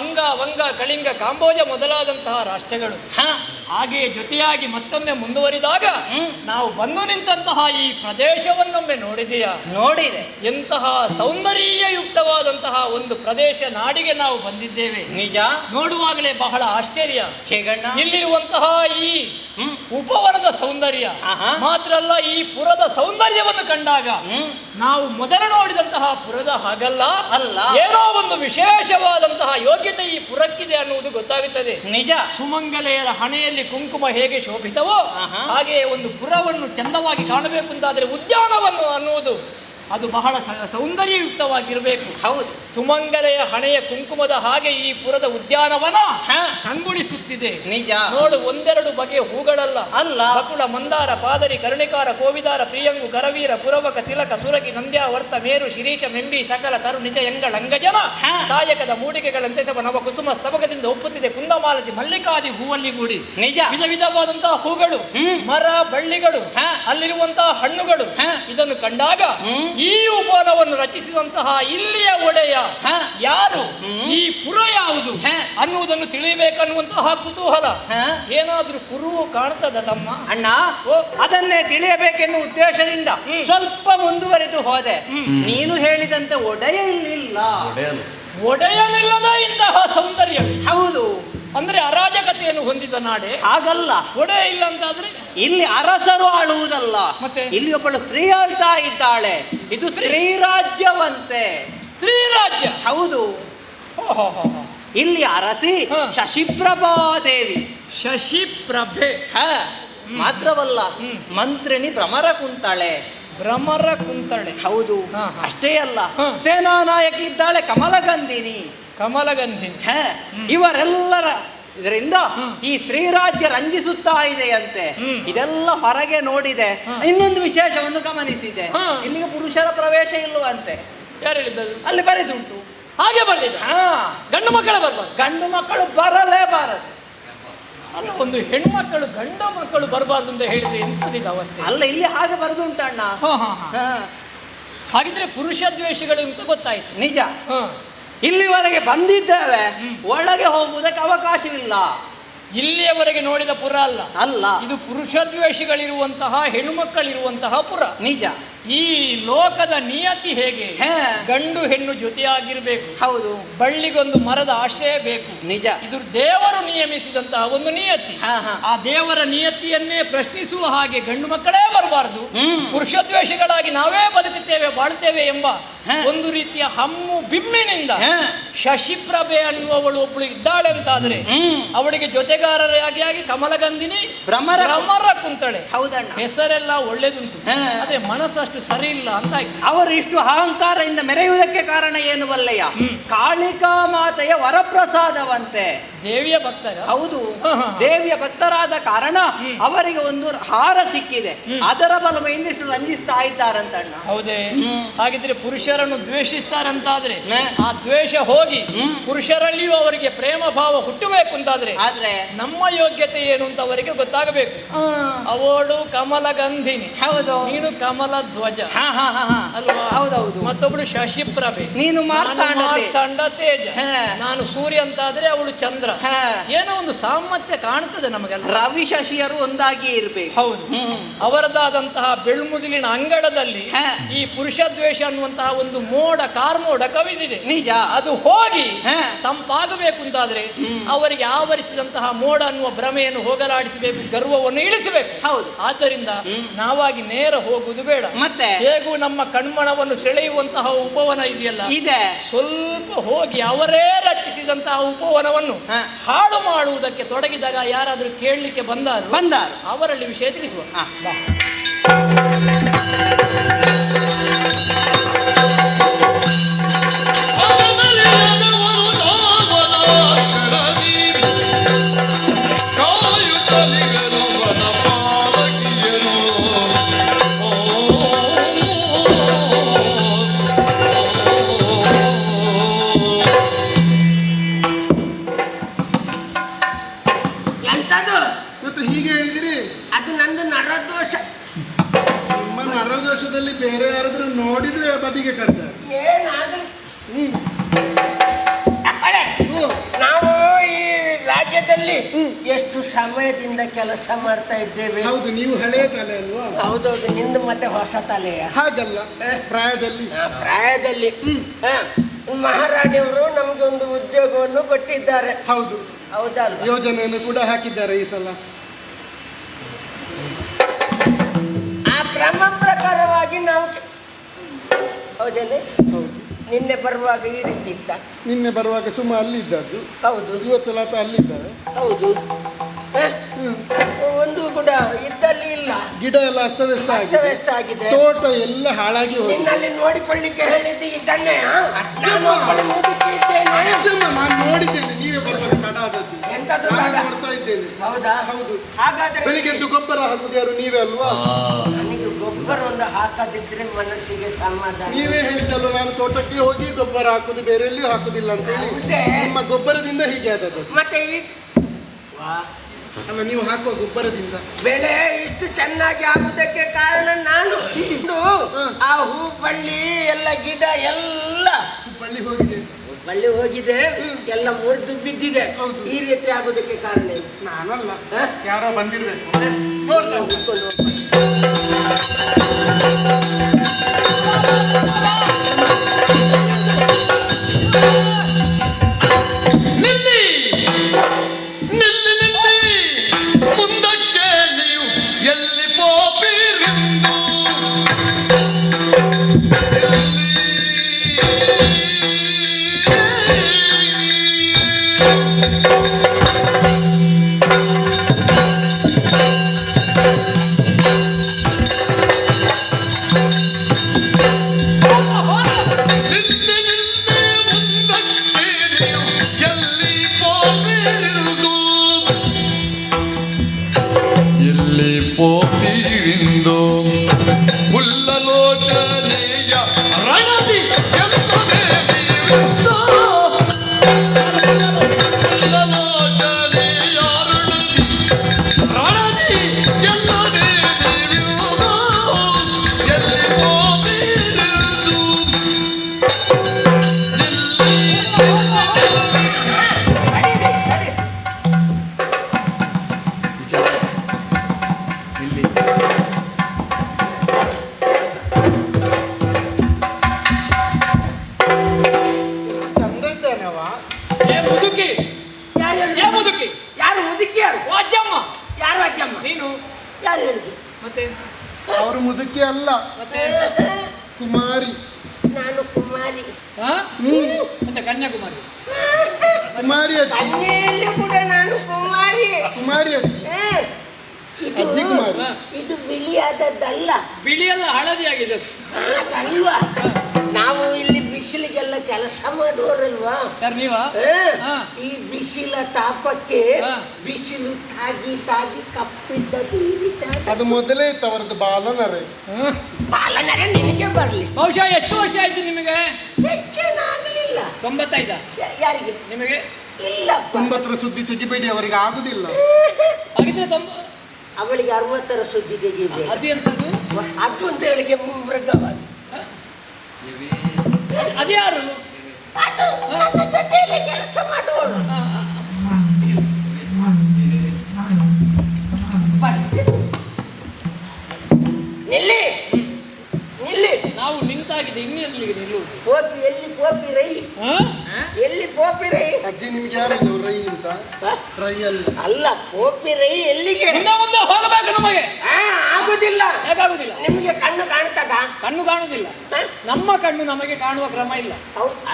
ಅಂಗ ವಂಗ ಕಳಿಂಗ ಕಾಂಬೋಜ ಮೊದಲಾದಂತಹ ರಾಷ್ಟ್ರಗಳು ಹಾಗೆಯೇ ಜೊತೆಯಾಗಿ ಮತ್ತೊಮ್ಮೆ ಮುಂದುವರಿದಾಗ ನಾವು ಬಂದು ನಿಂತಹ ಈ ಪ್ರದೇಶವನ್ನೊಮ್ಮೆ ನೋಡಿದೆಯಾ? ನೋಡಿದೆ. ಎಂತಹ ಸೌಂದರ್ಯಯುಕ್ತವಾದಂತಹ ಒಂದು ಪ್ರದೇಶ ನಾಡಿಗೆ ನಾವು ಬಂದಿದ್ದೇವೆ. ನಿಜ. ನೋಡುವಾಗಲೇ ಬಹಳ ಆಶ್ಚರ್ಯ. ಹೇಗಣ್ಣ? ಇಲ್ಲಿರುವಂತಹ ಈ ಉಪವನದ ಸೌಂದರ್ಯ ಮಾತ್ರ ಅಲ್ಲ, ಈ ಪುರದ ಸೌಂದರ್ಯವನ್ನು ಕಂಡಾಗ ನಾವು ಮೊದಲು ನೋಡಿದಂತಹ ಪುರದ ಹಾಗಲ್ಲ, ಅಲ್ಲ, ಏನೋ ಒಂದು ವಿಶೇಷವಾದಂತಹ ಯೋಗ್ಯತೆ ಈ ಪುರಕ್ಕಿದೆ ಅನ್ನುವುದು ಗೊತ್ತಾಗುತ್ತದೆ. ನಿಜ. ಸುಮಂಗಲೆಯರ ಹಣೆಯಲ್ಲಿ ಕುಂಕುಮ ಹೇಗೆ ಶೋಭಿತವೋ ಹಾಗೆ ಒಂದು ಪುರವನ್ನು ಚಂದವಾಗಿ ಕಾಣಬೇಕು ಅಂತಾದರೆ ಉದ್ಯಾನವನ್ನು ಅನ್ನುವುದು ಅದು ಬಹಳ ಸೌಂದರ್ಯಯುಕ್ತವಾಗಿರಬೇಕು. ಹೌದು. ಸುಮಂಗಲೆಯ ಹಣೆಯ ಕುಂಕುಮದ ಹಾಗೆ ಈ ಪುರದ ಉದ್ಯಾನವನ ಕಂಗೊಳಿಸುತ್ತಿದೆ. ನಿಜ. ನೋಡು, ಒಂದೆರಡು ಬಗೆಯ ಹೂಗಳಲ್ಲ, ಅಲ್ಲ, ಬಕುಳ, ಮಂದಾರ, ಪಾದರಿ, ಕರ್ಣಿಕಾರ, ಕೋವಿದಾರ, ಪ್ರಿಯಂಗು, ಕರವೀರ, ಪುರವಕ, ತಿಲಕ, ಸುರಗಿ, ನಂದ್ಯಾವರ್ತ, ಮೇರು, ಶಿರೀಷ, ಮೆಂಬಿ, ಸಕಲ ತರು, ನಿಜ, ಎಂಗಳ, ಅಂಗಜನ, ಕಾಯಕದ ಮೂಡಿಕೆಗಳಂತೆ ಸಭ ನವ ಕುಸುಮ ಸ್ತಬಕದಿಂದ ಒಪ್ಪುತ್ತಿದೆ ಕುಂದಮಾಲತಿ, ಮಲ್ಲಿಕಾದಿ ಹೂವಲ್ಲಿ ಗೂಡಿ. ನಿಜ. ವಿಧ ವಿಧವಾದಂತಹ ಹೂಗಳು, ಮರ, ಬಳ್ಳಿಗಳು, ಅಲ್ಲಿರುವಂತಹ ಹಣ್ಣುಗಳು, ಇದನ್ನು ಕಂಡಾಗ ಈ ಉಪವನವನ್ನು ರಚಿಸಿದಂತಹ ಇಲ್ಲಿಯ ಒಡೆಯ ಯಾರು, ಈ ಪುರ ಯಾವುದು ಅನ್ನುವುದನ್ನು ತಿಳಿಯಬೇಕನ್ನುವಂತಹ ಕುತೂಹಲ ಏನಾದ್ರೂ ಕುರುವು ಕಾಣ್ತದ ತಮ್ಮ? ಅಣ್ಣ, ಅದನ್ನೇ ತಿಳಿಯಬೇಕೆನ್ನುವ ಉದ್ದೇಶದಿಂದ ಸ್ವಲ್ಪ ಮುಂದುವರೆದು ಹೋದೆ. ನೀನು ಹೇಳಿದಂತೆ ಒಡೆಯ ಇಲ್ಲಿಲ್ಲ. ಒಡೆಯನಿಲ್ಲದ ಇಂತಹ ಸೌಂದರ್ಯ. ಹೌದು. ಅಂದ್ರೆ ಅರಾಜಕತೆಯನ್ನು ಹೊಂದಿದ ನಾಡೆ. ಹಾಗಲ್ಲ, ಒಡೆಯ ಇಲ್ಲ ಅಂತಾದ್ರೆ ಇಲ್ಲಿ ಅರಸರು ಆಳುವುದಲ್ಲ, ಮತ್ತೆ ಇಲ್ಲಿ ಒಬ್ಬಳು ಸ್ತ್ರೀ ಆಳ್ತಾ ಇದ್ದಾಳೆ. ಇದು ಸ್ತ್ರೀ ರಾಜ್ಯವಂತೆ. ಸ್ತ್ರೀ ರಾಜ್ಯ? ಹೌದು. ಇಲ್ಲಿ ಅರಸಿ ಶಶಿಪ್ರಭಾದೇವಿ. ಶಶಿಪ್ರಭೆ ಮಾತ್ರವಲ್ಲ, ಮಂತ್ರಿಣಿ ಭ್ರಮರ ಕುಂತಳೆ. ಭ್ರಮರ ಕುಂತಳೆ? ಹೌದು. ಅಷ್ಟೇ ಅಲ್ಲ, ಸೇನಾ ನಾಯಕಿ ಇದ್ದಾಳೆ ಕಮಲಗಂಧಿನಿ. ಕಮಲಗಂಧಿನಿ. ಇವರೆಲ್ಲರ ಇದರಿಂದ ಈ ಸ್ತ್ರೀ ರಾಜ್ಯ ರಂಜಿಸುತ್ತಾ ಇದೆಯಂತೆ. ಇದೆಲ್ಲ ಹೊರಗೆ ನೋಡಿದೆ. ಇನ್ನೊಂದು ವಿಶೇಷವನ್ನು ಗಮನಿಸಿದೆ, ಇಲ್ಲಿಗೆ ಪುರುಷರ ಪ್ರವೇಶ ಇಲ್ಲವಂತೆ. ಯಾರು ಹೇಳಿದ್ದದು? ಅಲ್ಲಿ ಬರೆದುಂಟು. ಹಾಗೆ ಬರ್ದಿದೆ? ಗಂಡು ಮಕ್ಕಳು ಬರ್ಬಾರ್ದು? ಗಂಡು ಮಕ್ಕಳು ಬರಲೇಬಾರದು. ಅಲ್ಲ, ಒಂದು ಹೆಣ್ಮಕ್ಕಳು ಗಂಡು ಮಕ್ಕಳು ಬರಬಾರ್ದು ಅಂತ ಹೇಳಿದ್ರೆ ಎಂತದಿದೆ ಅವಸ್ಥೆ? ಅಲ್ಲ, ಇಲ್ಲಿ ಹಾಗೆ ಬರೆದುಂಟಣ್ಣ. ಹಾಗಿದ್ರೆ ಪುರುಷ ದ್ವೇಷಗಳು ಅಂತ ಗೊತ್ತಾಯ್ತು. ನಿಜ. ಇಲ್ಲಿವರೆಗೆ ಬಂದಿದ್ದೇವೆ, ಒಳಗೆ ಹೋಗುವುದಕ್ಕೆ ಅವಕಾಶವಿಲ್ಲ. ಇಲ್ಲಿಯವರೆಗೆ ನೋಡಿದ ಪುರ ಅಲ್ಲ, ಅಲ್ಲ, ಇದು ಪುರುಷ ದ್ವೇಷಗಳಿರುವಂತಹ ಹೆಣ್ಣುಮಕ್ಕಳಿರುವಂತಹ ಪುರ. ನಿಜ. ಈ ಲೋಕದ ನಿಯತಿ ಹೇಗೆ? ಗಂಡು ಹೆಣ್ಣು ಜೊತೆಯಾಗಿರ್ಬೇಕು. ಹೌದು. ಬಳ್ಳಿಗೊಂದು ಮರದ ಆಶ್ರಯ ಬೇಕು. ನಿಜ. ಇದು ದೇವರು ನಿಯಮಿಸಿದಂತಹ ಒಂದು ನಿಯತಿ. ಆ ದೇವರ ನಿಯತಿಯನ್ನೇ ಪ್ರಶ್ನಿಸುವ ಹಾಗೆ ಗಂಡು ಮಕ್ಕಳೇ ಬರಬಾರದು, ಪುರುಷ ದ್ವೇಷಗಳಾಗಿ ನಾವೇ ಬದುಕುತ್ತೇವೆ ಬಾಳ್ತೇವೆ ಎಂಬ ಒಂದು ರೀತಿಯ ಹಮ್ಮು ಬಿಮ್ಮಿನಿಂದ ಶಶಿಪ್ರಭೆ ಅನ್ನುವವಳು ಒಬ್ಬಳು ಇದ್ದಾಳೆ ಅಂತಾದ್ರೆ ಅವಳಿಗೆ ಜೊತೆಗಾರರಾಗಿ ಕಮಲಗಂಧಿನಿ ಭ್ರಮರ ಕುಂತಳೆ. ಹೌದಣ್ಣ. ಹೆಸರೆಲ್ಲ ಒಳ್ಳೇದುಂಟು, ಆದ್ರೆ ಮನಸ್ಸಷ್ಟು ಸರಿ ಇಲ್ಲ ಅಂತ ಆಯ್ತು. ಅವರು ಇಷ್ಟು ಅಹಂಕಾರದಿಂದ ಮೆರೆಯುವುದಕ್ಕೆ ಕಾರಣ ಏನು ಬಲ್ಲೆಯ? ಕಾಳಿಕಾ ಮಾತೆಯ ವರಪ್ರಸಾದವಂತೆ. ದೇವಿಯ ಭಕ್ತರ? ಹೌದು. ದೇವಿಯ ಭಕ್ತರಾದ ಕಾರಣ ಅವರಿಗೆ ಒಂದು ಹಾರ ಸಿಕ್ಕಿದೆ. ಅದರ ಬಲವ ಇನ್ನಿಷ್ಟು ರಂಜಿಸ್ತಾ ಇದ್ದಾರಂತಣ್ಣ. ಹೌದೇ? ಹಾಗಿದ್ರೆ ಪುರುಷರನ್ನು ದ್ವೇಷಿಸ್ತಾರಂತಾದ್ರೆ ಆ ದ್ವೇಷ ಹೋಗಿ ಪುರುಷರಲ್ಲಿಯೂ ಅವರಿಗೆ ಪ್ರೇಮ ಭಾವ ಹುಟ್ಟಬೇಕು ಅಂತಾದ್ರೆ ಆದ್ರೆ ನಮ್ಮ ಯೋಗ್ಯತೆ ಏನು ಅಂತ ಅವರಿಗೆ ಗೊತ್ತಾಗಬೇಕು. ಅವಳು ಕಮಲಗಂಧಿನಿ. ಹೌದು. ನೀನು ಕಮಲ ಧ್ವಜ ಅಲ್ವಾ? ಹೌದೌದು. ಮತ್ತೊಬ್ಳು ಶಶಿಪ್ರಭೆ, ನೀನು ಮಾರ್ತಾಂಡ ತೇಜ, ನಾನು ಸೂರ್ಯ ಅಂತಾದ್ರೆ ಅವಳು ಚಂದ್ರ. ಏನೋ ಒಂದು ಸಾಮರ್ಥ್ಯ ಕಾಣುತ್ತದೆ ನಮಗೆಲ್ಲ. ರವಿ ಶಶಿಯರು ಒಂದಾಗಿ ಇರ್ಬೇಕು. ಹೌದು. ಅವರದಾದಂತಹ ಬೆಳ್ಮುದಿಲಿನ ಅಂಗಡದಲ್ಲಿ ಈ ಪುರುಷ ದ್ವೇಷ ಅನ್ನುವಂತಹ ಒಂದು ಮೋಡ ಕಾರ್ಮೋಡ ಕವಿದಿದೆ. ನಿಜ. ಅದು ಹೋಗಿ ತಂಪಾಗಬೇಕು ಅಂತಾದ್ರೆ ಅವರಿಗೆ ಆವರಿಸಿದಂತಹ ಮೋಡ ಅನ್ನುವ ಭ್ರಮೆಯನ್ನು ಹೋಗಲಾಡಿಸಬೇಕು, ಗರ್ವವನ್ನು ಇಳಿಸಬೇಕು. ಹೌದು. ಆದ್ದರಿಂದ ನಾವಾಗಿ ನೇರ ಹೋಗುವುದು ಬೇಡ. ಮತ್ತೆ ಹೇಗೂ ನಮ್ಮ ಕಣ್ಮಣವನ್ನು ಸೆಳೆಯುವಂತಹ ಉಪವನ ಇದೆಯಲ್ಲ, ಇದೆ, ಸ್ವಲ್ಪ ಹೋಗಿ ಅವರೇ ರಚಿಸಿದಂತಹ ಉಪವನವನ್ನು ಹಾಳು ಮಾಡುವುದಕ್ಕೆ ತೊಡಗಿದಾಗ ಯಾರಾದ್ರೂ ಕೇಳಲಿಕ್ಕೆ ಬಂದಾರು ಅವರಲ್ಲಿ ವಿಷಯ ತಿಳಿಸುವ. ನರದೋಷದಲ್ಲಿ ಬೇರೆ ಯಾರಾದ್ರೂ ನೋಡಿದ್ರೆ ಬದಿಗೆ ಕರ್ತಾರೆ. ಇಲ್ಲಿ ಎಷ್ಟು ಸಮಯದಿಂದ ಕೆಲಸ ಮಾಡ್ತಾ ಇದ್ದೇವೆ. ಹೌದು, ನೀವು ಹಳೆಯ ತಲೆ ಅಲ್ವಾ? ಹೌದೌದು, ನಿಂದು ಮತ್ತೆ ಹೊಸ ತಲೆಯ ಹಾಗಲ್ಲ, ಪ್ರಾಯದಲ್ಲಿ ಪ್ರಾಯದಲ್ಲಿ ಮಹಾರಾಣಿಯವರು ನಮ್ಗೆ ಒಂದು ಉದ್ಯೋಗವನ್ನು ಕೊಟ್ಟಿದ್ದಾರೆ. ಹೌದು, ಹೌದಲ್ವಾ? ಯೋಜನೆಯನ್ನು ಕೂಡ ಹಾಕಿದ್ದಾರೆ ಈ ಸಲ. ಆ ಕ್ರಮ ಪ್ರಕಾರವಾಗಿ ನಾವು ಹೌದೇನೆ. ನಿನ್ನೆ ಬರುವಾಗ ಈ ರೀತಿ ಇತ್ತ. ನಿನ್ನೆ ಬರುವಾಗ ಸುಮ್ಮ ಅಲ್ಲಿದ್ದದ್ದು. ಹೌದು. ಇವತ್ತು ಲತ ಅಲ್ಲಿದ್ದಾರೆ. ಹೌದು. ಒಂದು ಕೂಡ ಇದ್ದಲ್ಲಿ ಇಲ್ಲ. ಗಿಡ ಎಲ್ಲ ಅಸ್ತವ್ಯಸ್ತ ಆಗಿದೆ. ತೋಟ ಎಲ್ಲ ಹಾಳಾಗಿ ಹೋಗಿದೆ. ನಿನ್ನಲ್ಲಿ ನೋಡಿಕೊಳ್ಳಿಕ್ಕೆ ಹೇಳಿದ್ದು ಇದನ್ನೇ. ನಾನು ನೋಡಿದ್ದೇನೆ, ನೀವೇ ಬರುವಾಗ ತಡ ಆದದ್ದು. ಎಂತದ್ದು ನೋಡ್ತಾ ಇದ್ದೇನೆ. ಹೌದಾ? ಹೌದು. ಹಾಗಾದ್ರೆ ಬೆಳಿಗ್ಗೆದ್ದು ಗೊಬ್ಬರ ಹಾಕುದು ಯಾರು? ನೀವೇ ಅಲ್ವಾ? ನನಗೆ ಗೊಬ್ಬರ ಒಂದು ಹಾಕದಿದ್ರೆ ಮನಸ್ಸಿಗೆ ಸಮಾಧಾನ. ನೀವೇ ಹೇಳಿದಲ್ವ, ನಾನು ತೋಟಕ್ಕೆ ಹೋಗಿ ಗೊಬ್ಬರ ಹಾಕುದು, ಬೇರೆ ಎಲ್ಲಿಯೂ ಹಾಕುದಿಲ್ಲ ಅಂತ ಹೇಳಿ. ನಿಮ್ಮ ಗೊಬ್ಬರದಿಂದ ಹೀಗೆ ಆದದ್ದು. ಮತ್ತೆ ಅಲ್ಲ, ನೀವು ಹಾಕುವ ಗೊಬ್ಬರದಿಂದ ಬೆಳೆ ಇಷ್ಟು ಚೆನ್ನಾಗಿ ಆಗುದಕ್ಕೆ ಕಾರಣ ನಾನು. ಆ ಹೂ ಬಳ್ಳಿ ಎಲ್ಲ ಗಿಡ ಎಲ್ಲ ಬಳ್ಳಿ ಹೋಗಿದೆ, ಎಲ್ಲ ಮುರಿದು ಬಿದ್ದಿದೆ. ಈ ರೀತಿ ಆಗುದಕ್ಕೆ ಕಾರಣ ನಾನಲ್ಲ, ಯಾರೋ ಬಂದಿರ್ಬೇಕು. ಅವರು ಮುದುಕಿ ಅಲ್ಲ, ಕುಮಾರಿ. ನಾನು ಕುಮಾರಿ. ಮತ್ತೆ ಕನ್ಯಾಕುಮಾರಿ. ಕುಮಾರಿ ಅಜ್ಜಿ. ಕನ್ಯೆಯಲ್ಲಿ ಕೂಡ ನಾನು ಕುಮಾರಿ. ಕುಮಾರಿ ಅಜ್ಜಿ. ಅಜ್ಜಿ ಕುಮಾರಿ. ಇದು ಬಿಳಿಯಾದದ್ದಲ್ಲ. ಬಿಳಿಯಲ್ಲ, ಹಳದಿ ಆಗಿದೆ. ಅಲ್ವಾ? ನಾವು ಇಲ್ಲಿ ಬಿಸಿಲಿಗೆಲ್ಲ ಕೆಲಸ ಮಾಡುವರಲ್ವಾ? ಯಾರು ನೀವಾ? ಈ ಬಿಸಿಲ ತಾಪಕ್ಕೆ ಬಿಸಿಲು ತಾಗಿ ತಾಗಿ ಕಪ್ಪಿದ್ದದು. ಅದು ಮೊದಲೇ ಇತ್ತು ಅವರದ್ದು ಬಾಲನರೆ. ಬಾಲನರೆ ನಿನಗೆ ಬರ್ಲಿ. ಬಹುಶಃ ಎಷ್ಟು ವರ್ಷ ಆಯ್ತು ನಿಮಗೆ? ಹೆಚ್ಚೇನಾಗಲಿಲ್ಲ. 95. ಯಾರಿಗೆ? ನಿಮಗೆ? ಇಲ್ಲ. 90ರ ಸುದ್ದಿ ತೆಗಿಬೇಡಿ, ಅವರಿಗೆ ಆಗುದಿಲ್ಲ. ಹಾಗಿದ್ರೆ ಅವಳಿಗೆ 60ರ ಸುದ್ದಿ ತೆಗಿಬೇಕು. ಅದು ಎಂತದ್ದು? ಅದು ಅಂತ ಹೇಳಿಗೆ ಮೃಗವಾಗಿ. ಅದ್ಯಾರು? ಅದು ಜೊತೆಯಲ್ಲಿ ಕೆಲಸ ಮಾಡೋಳು. ನಿಲ್ಲಿ ನಿಲ್ಲಿ. ನಾವು ನಿಂತಾಗಿದೆ, ಇನ್ನೆಲ್ಲಿಗೆ ನಿಲ್ಲುವುದು? ಪೋಪಿ ಎಲ್ಲಿ? ಪೋಪಿ ರೈ ಎಲ್ಲಿ? ಪೋಪಿ ರೈ. ಅಜ್ಜಿ ನಿಮ್ಗೆ ಯಾರು ರೈ ಅಂತ? ರೈ ಅಲ್ಲ, ಪೋಪಿ ರೈ ಎಲ್ಲಿಗೆ? ಮುಂದೆ ಹೋಗಬೇಕು ನಮಗೆ. ಆಗುದಿಲ್ಲ. ಹೇಗಾಗುದಿಲ್ಲ? ನಿಮಗೆ ಕಣ್ಣು ಕಾಣ್ತದ? ಕಣ್ಣು ಕಾಣುದಿಲ್ಲ. ನಮ್ಮ ಕಣ್ಣು ನಮಗೆ ಕಾಣುವ ಕ್ರಮ ಇಲ್ಲ.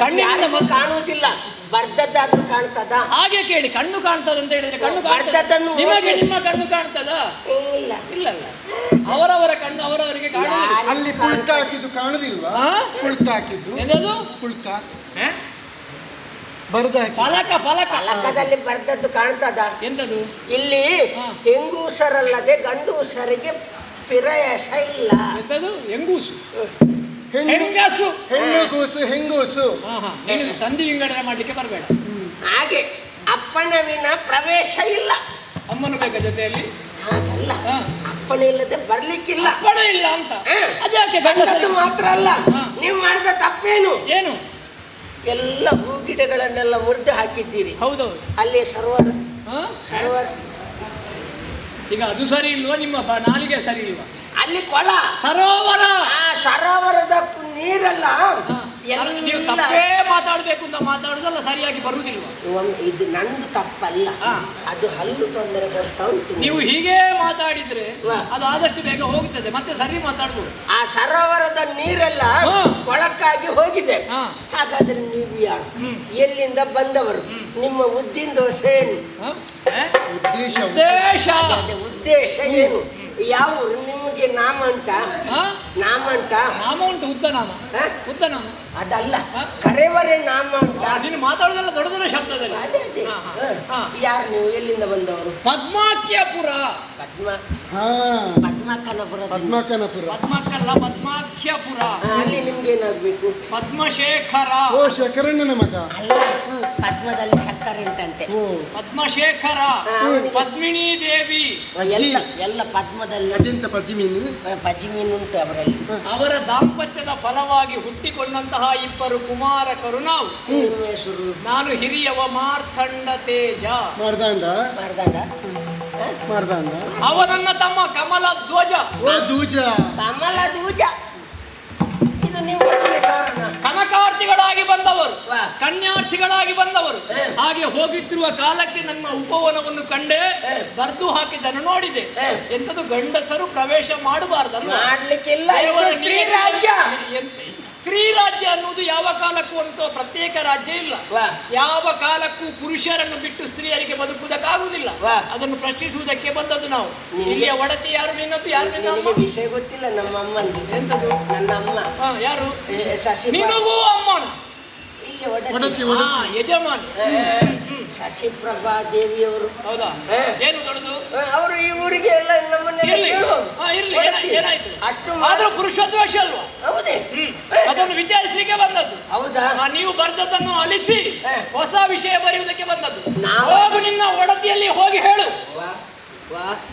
ಕಣ್ಣಿನಿಂದ ಕಾಣುವುದಿಲ್ಲ, ಬರ್ದದ್ದಾದ್ರೂ ಕಾಣ್ತದ? ಹಾಗೆ ಕೇಳಿ, ಕಣ್ಣು ಕಾಣ್ತದ ಅಂತ ಹೇಳಿದ್ರೆ ಕಣ್ಣು ಕಾಣ್ತದನ್ನು ನಿಮಗೆ ನಿಮ್ಮ ಕಣ್ಣು ಕಾಣ್ತದ? ಇಲ್ಲ ಇಲ್ಲ. ಅವರವರ ಕಣ್ಣು ಅವರವರಿಗೆ ಕಾಣುವುದಿಲ್ಲ. ಅಲ್ಲಿ ಕುಳಿತ ಹಾಕಿದ್ದು ಕಾಣುದಿಲ್ವಾ? ಕುಳಿತ ಹಾಕಿದ್ದು ಎಂದದು? ಕುಳಿತ ಬರ್ದ ಫಲಕ. ಫಲಕದಲ್ಲಿ ಬರ್ದದ್ದು ಕಾಣ್ತದ? ಎಂತದು? ಇಲ್ಲಿ ಹೆಂಗೂಸರಲ್ಲದೆ ಗಂಡೂಸರಿಗೆ ಪಿರಯಸ ಇಲ್ಲ. ಎಂತದು? ಹೆಂಗೂಸು. ಹೆಂಗಸು. ಹೆಂಗೂಸು. ಸಂಧಿ ವಿಂಗಡಣೆ ಮಾಡ್ಲಿಕ್ಕೆ ಬರಬೇಡ. ಹಾಗೆ ಅಪ್ಪಣವಿನ ಪ್ರವೇಶ ಇಲ್ಲ. ಅಮ್ಮನು ಬೇಕಾ ಜೊತೆಯಲ್ಲಿ? ಹಾಗಲ್ಲ, ಅಪ್ಪಣೆ ಇಲ್ಲದೆ ಬರ್ಲಿಕ್ಕಿಲ್ಲ. ಅಪ್ಪಣೆ ಇಲ್ಲ ಅಂತ ಅದ್ಯಾಕೆ? ಗಂಡಸದ್ದು ಮಾತ್ರ ಅಲ್ಲ, ನೀವು ಮಾಡಿದ ತಪ್ಪೇನು? ಏನು? ಎಲ್ಲ ಹೂ ಗಿಡಗಳನ್ನೆಲ್ಲ ಮುರಿದು ಹಾಕಿದ್ದೀರಿ. ಹೌದೌದು. ಅಲ್ಲಿ ಸರೋವರ ಸರೋವರ ಈಗ ಅದು ಸರಿ ಇಲ್ವಾ, ನಿಮ್ಮ ನಾಲಿಗೆ ಸರಿ ಇಲ್ವಾ? ಅಲ್ಲಿ ಕೊಳ ಸರೋವರ. ಆ ಸರೋವರದ ನೀರೆಲ್ಲ ನೀವು ಎಲ್ಲ ತಪ್ಪೇ ಮಾತಾಡ್ಬೇಕು ಅಂತ ಮಾತಾಡುದಲ್ಲ, ಸರಿಯಾಗಿ ಬರುವುದಿಲ್ವಾ? ಇದು ನಂದು ತಪ್ಪಲ್ಲ, ಅದು ಹಲ್ಲು ತೊಂದರೆ ಬರ್ತಾ ಉಂಟು. ನೀವು ಹೀಗೆ ಮಾತಾಡಿದ್ರೆ ಅದು ಆದಷ್ಟು ಬೇಗ ಹೋಗ್ತದೆ, ಮತ್ತೆ ಸರಿ ಮಾತಾಡ್ಬೋದು. ಆ ಸರೋವರದ ನೀರೆಲ್ಲ ಕೊಳಕ್ಕಾಗಿ ಹೋಗಿದೆ. ಹಾಗಾದ್ರೆ ನೀವು ಯಾರು, ಎಲ್ಲಿಂದ ಬಂದವರು, ನಿಮ್ಮ ಉದ್ದಿನ ದೋಸೆ ಏನು, ಉದ್ದೇಶ ಏನು, ಯಾವ ಊರು ನಿಮಗೆ? ನಾಮ ಉಂಟಾ? ನಾಮ ಉಂಟು, ಉದ್ದ ನಾಮ ಅದಲ್ಲ, ಕರೆವರೆ ನಾಮ ಉಂಟಾ? ನೀನು ಮಾತಾಡೋದೆಲ್ಲ ದೊಡ್ಡ ದೊಡ್ಡ ಶಬ್ದದಲ್ಲಿ. ಅದೇ ಯಾರು ನೀವು, ಎಲ್ಲಿಂದ ಬಂದವರು? ಪದ್ಮಾಖ್ಯಪುರ. ಪದ್ಮಕ್ಕನಪುರ. ಪದ್ಮಕ್ಕಲ್ಲ, ಪದ್ಮಾಖ್ಯಪುರ. ಅಲ್ಲಿ ನಿಮ್ಗೆ ಏನಾಗ್ಬೇಕು? ಪದ್ಮಶೇಖರ. ಶೇಖರಣ್ಣನ ಮಗ. ಅಲ್ಲ, ಪದ್ಮದಲ್ಲಿ ಸಕ್ಕರೆ ಉಂಟಂತೆ. ಪದ್ಮಶೇಖರ, ಪದ್ಮಿನಿ ದೇವಿ, ಎಲ್ಲ ಪದ್ಮದಲ್ಲಿ. ಅದೆಂತ ಪಜ್ಜಿಮೀನು? ಪಜ್ಜಿಮೀನು ಉಂಟು ಅವರಲ್ಲಿ. ಅವರ ದಾಂಪತ್ಯದ ಫಲವಾಗಿ ಹುಟ್ಟಿಕೊಂಡಂತಹ ಇಬ್ಬರು ಕುಮಾರಕರು ನಾವು. ನಿಮ್ಮ ಹೆಸರು? ನಾನು ಹಿರಿಯವ ಮಾರ್ಥಂಡ ತೇಜ. ಮಾರ್ದಾಂಡ. ಅವನನ್ನ ತಮ್ಮ ಕಮಲ ಧ್ವಜ. ಕಮಲ ಧ್ವಜ. ಇದು ನಿಮ್ಮ ಕಾರಣ. ಕನಕಾರ್ಥಿಗಳಾಗಿ ಬಂದವರು, ಕನ್ಯಾರ್ಥಿಗಳಾಗಿ ಬಂದವರು. ಹಾಗೆ ಹೋಗುತ್ತಿರುವ ಕಾಲಕ್ಕೆ ನನ್ನ ಉಪವನವನ್ನು ಕಂಡೆ, ಬರ್ದು ಹಾಕಿದ್ದನ್ನು ನೋಡಿದೆ. ಎಂತದು ಗಂಡಸರು ಪ್ರವೇಶ ಮಾಡಬಾರ್ದಲ್ಲ, ಮಾಡ್ಲಿಕ್ಕಿಲ್ಲ. ಸ್ತ್ರೀ ರಾಜ್ಯ ಅನ್ನುವುದು ಯಾವ ಕಾಲಕ್ಕೂ ಅಂತ ಪ್ರತ್ಯೇಕ ರಾಜ್ಯ ಇಲ್ಲ. ಯಾವ ಕಾಲಕ್ಕೂ ಪುರುಷರನ್ನು ಬಿಟ್ಟು ಸ್ತ್ರೀಯರಿಗೆ ಬದುಕುವುದಕ್ಕಾಗುವುದಿಲ್ಲ. ಅದನ್ನು ಪ್ರಶ್ನಿಸುವುದಕ್ಕೆ ಬಂದದ್ದು ನಾವು. ಇಲ್ಲಿಯ ಒಡತಿ ಯಾರು? ನಿನ್ನದು ಯಾರು? ನಿನ್ನ ವಿಷಯ ಗೊತ್ತಿಲ್ಲ. ನಮ್ಮ ಅಮ್ಮನ. ಎಂತದು? ನನ್ನ ಅಮ್ಮ. ಯಾರು? ಶಶಿ. ನಿನಗೂ ಅಮ್ಮನ? ಯಜಮಾನಿ ಶಶಿಪ್ರಭಾ ದೇವಿಯವರು. ಹೌದಾ? ಏನು ದೊಡ್ಡದು? ಅವರು ಈ ಊರಿಗೆ ಎಲ್ಲ ಏನಾಯ್ತು? ಅಷ್ಟು ಆದ್ರೂ ಪುರುಷದ್ವೇಷ ಅಲ್ವಾ? ಹೌದೇ? ಅದನ್ನು ವಿಚಾರಿಸಲಿಕ್ಕೆ ಬಂದದ್ದು. ಹೌದಾ? ನೀವು ಬರ್ದದ್ದನ್ನು ಅಲಿಸಿ ಹೊಸ ವಿಷಯ ಬರೆಯುವುದಕ್ಕೆ ಬಂದದ್ದು. ಹೋಗು, ನಿನ್ನ ಒಡತಿಯಲ್ಲಿ ಹೋಗಿ ಹೇಳು.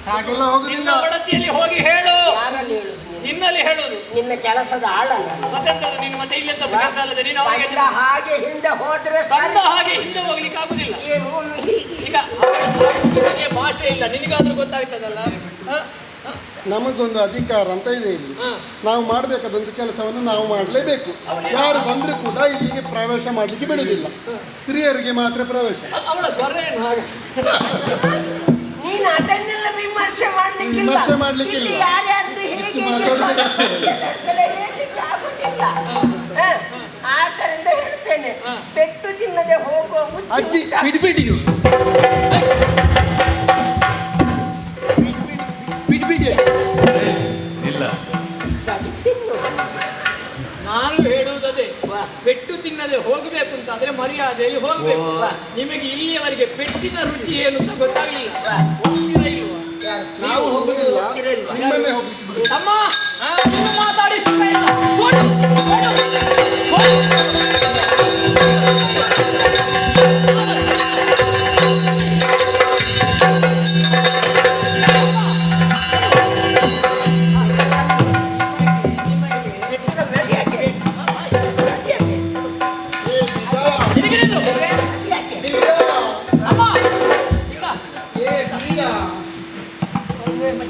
ಹಾಗೆಲ್ಲ ಹೋಗುದಿಲ್ಲ. ಒಡತಿಯಲ್ಲಿ ಹೋಗಿ ಹೇಳು. ಯಾರಲ್ಲಿ ಹೇಳು? ನಿನ್ನಲ್ಲಿ ಹೇಳುದು. ನಿನ್ನ ಕೆಲಸದ ಆಳಲ್ಲ. ಮತ್ತೆಂತದ್ದು ನೀನು? ಮತ್ತೆ ಇಲ್ಲೆಂತ ಕೆಲಸ ಅಲ್ಲದೆ ನೀನು ಹಾಗೆ ಹಿಂದೆ ಹೋದ್ರೆ ಹಾಗೆ ಹಿಂದೆ ಹೋಗ್ಲಿಕ್ಕೆ ಆಗುದಿಲ್ಲ. ಏನು ಈಗ ಭಾಷೆ ಇಲ್ಲ, ನಿನಗಾದ್ರೂ ಗೊತ್ತಾಗ್ತದಲ್ಲ. ನಮಗೊಂದು ಅಧಿಕಾರ ಅಂತ ಇದೆ ಇಲ್ಲಿ. ನಾವು ಮಾಡಬೇಕಾದಂತ ಕೆಲಸವನ್ನು ನಾವು ಮಾಡಲೇಬೇಕು. ಯಾರು ಬಂದರೂ ಕೂಡ ಇಲ್ಲಿಗೆ ಪ್ರವೇಶ ಮಾಡಲಿಕ್ಕೆ ಬಿಡುವುದಿಲ್ಲ. ಸ್ತ್ರೀಯರಿಗೆ ಮಾತ್ರ ಪ್ರವೇಶ. ಅವಳ ಸ್ವರ ಏನು ಹಾಗೆ? ನೀನು ಅದನ್ನೆಲ್ಲ ವಿಮರ್ಶೆ ಮಾಡ್ಲಿಕ್ಕಿಲ್ಲ. ಯಾರ್ಯಾರು ಹೇಗೆ ಆಗುದಿಲ್ಲ. ಆದ್ದರಿಂದ ಹೇಳ್ತೇನೆ, ಪೆಟ್ಟು ತಿನ್ನದೆ ಹೋಗುವ ಅಜ್ಜಿ ಬಿಡ್ಬಿಡಿ, ಇಲ್ಲ. ನಾನು ಹೇಳುವುದೇ, ಪೆಟ್ಟು ತಿನ್ನದೆ ಹೋಗಬೇಕು ಅಂತ ಆದ್ರೆ ಮರ್ಯಾದೆಯಲ್ಲಿ ಹೋಗ್ಬೇಕು. ನಿಮಗೆ ಇಲ್ಲಿಯವರೆಗೆ ಪೆಟ್ಟಿನ ರುಚಿ ಏನು ಅಂತ ಗೊತ್ತಾಗಲಿಲ್ಲ. ನಾವು ಹೋಗುದಿಲ್ಲ, ನಿಮ್ಮನ್ನೇ ಹೋಗ್ಲಿಕ್ಕೆ. ಅಮ್ಮ ಮಾತಾಡಿ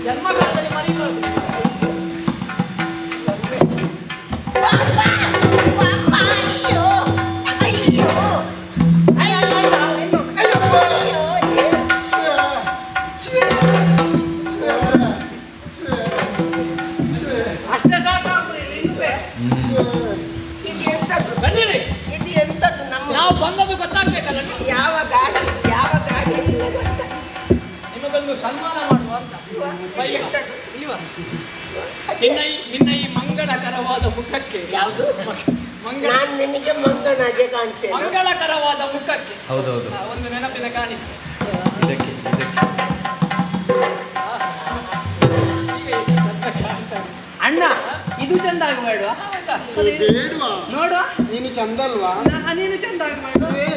ಜನ್ಮಗಾಲದಲ್ಲಿ ಮರಿಬಾರ್ದು. ಅಷ್ಟೇ ಸಾಕು. ಬನ್ನಿರಿ, ಇದು ಎಂತದ್ದು? ನಾವು ಬಂದದ್ದು ಗೊತ್ತಾಗ್ಬೇಕಲ್ಲ. ಯಾವ ಗಾಡಿ ನಿಮಗೊಂದು ಸನ್ಮಾನ ಮಾಡುವ ಅಂತ. ನಿನ್ನ ಈ ಮಂಗಳಕರವಾದ ಮುಖಕ್ಕೆ. ಯಾವುದು? ನಾನು ನಿನಗೆ ಮಂಗನಾಗೆ ಕಾಣ್ತೇನೆ. ಮಂಗಳಕರವಾದ ಮುಖಕ್ಕೆ ಹೌದೌದು, ಒಂದು ನೆನಪಿನ ಕಾಣಿಕೆ. ಇದಕ್ಕೆ ಅಣ್ಣ, ಇದು ಚಂದ ಆಗಬೇಡ? ಬೇಡವಾ? ನೋಡು, ನೀನು ಚಂದ ಅಲ್ವಾ? ನೀನು ಚಂದ ಆಗಬೇಡ.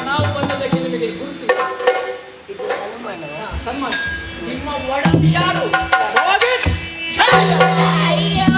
ನಾವು ಬಂದದಕ್ಕೆ ನಿಮಗೆ ಗುರುತು. ಇದು ಸನ್ಮಾನ. ಸನ್ಮಾನ. ನಿಮ್ಮ ಒಡತಿ ಯಾರು? ಅಯ್ಯೋ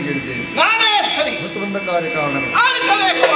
ಕೇಳಿದ್ದೇನೆ. ನಾನೇ ಸರಿ ಮತ್ತು ಬಂದ ಕಾರ್ಯ ಕಾರಣಗಳು ಆಲಿಸಬೇಕು.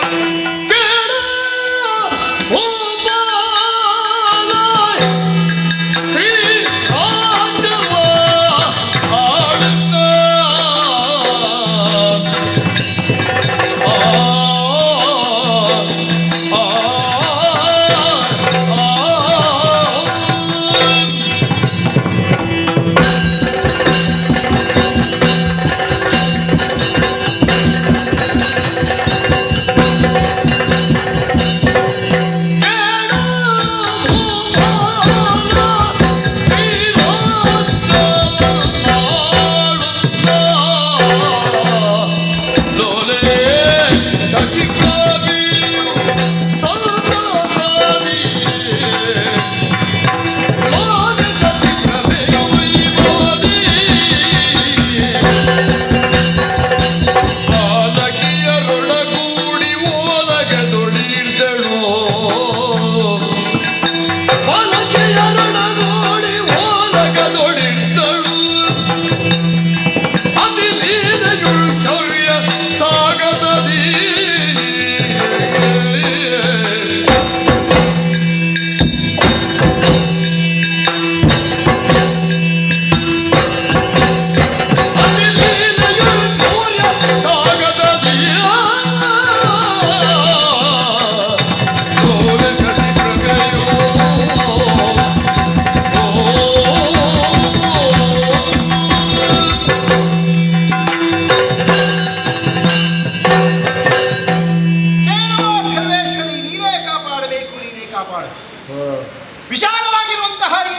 ವಿಶಾಲವಾಗಿರುವಂತಹ ಈ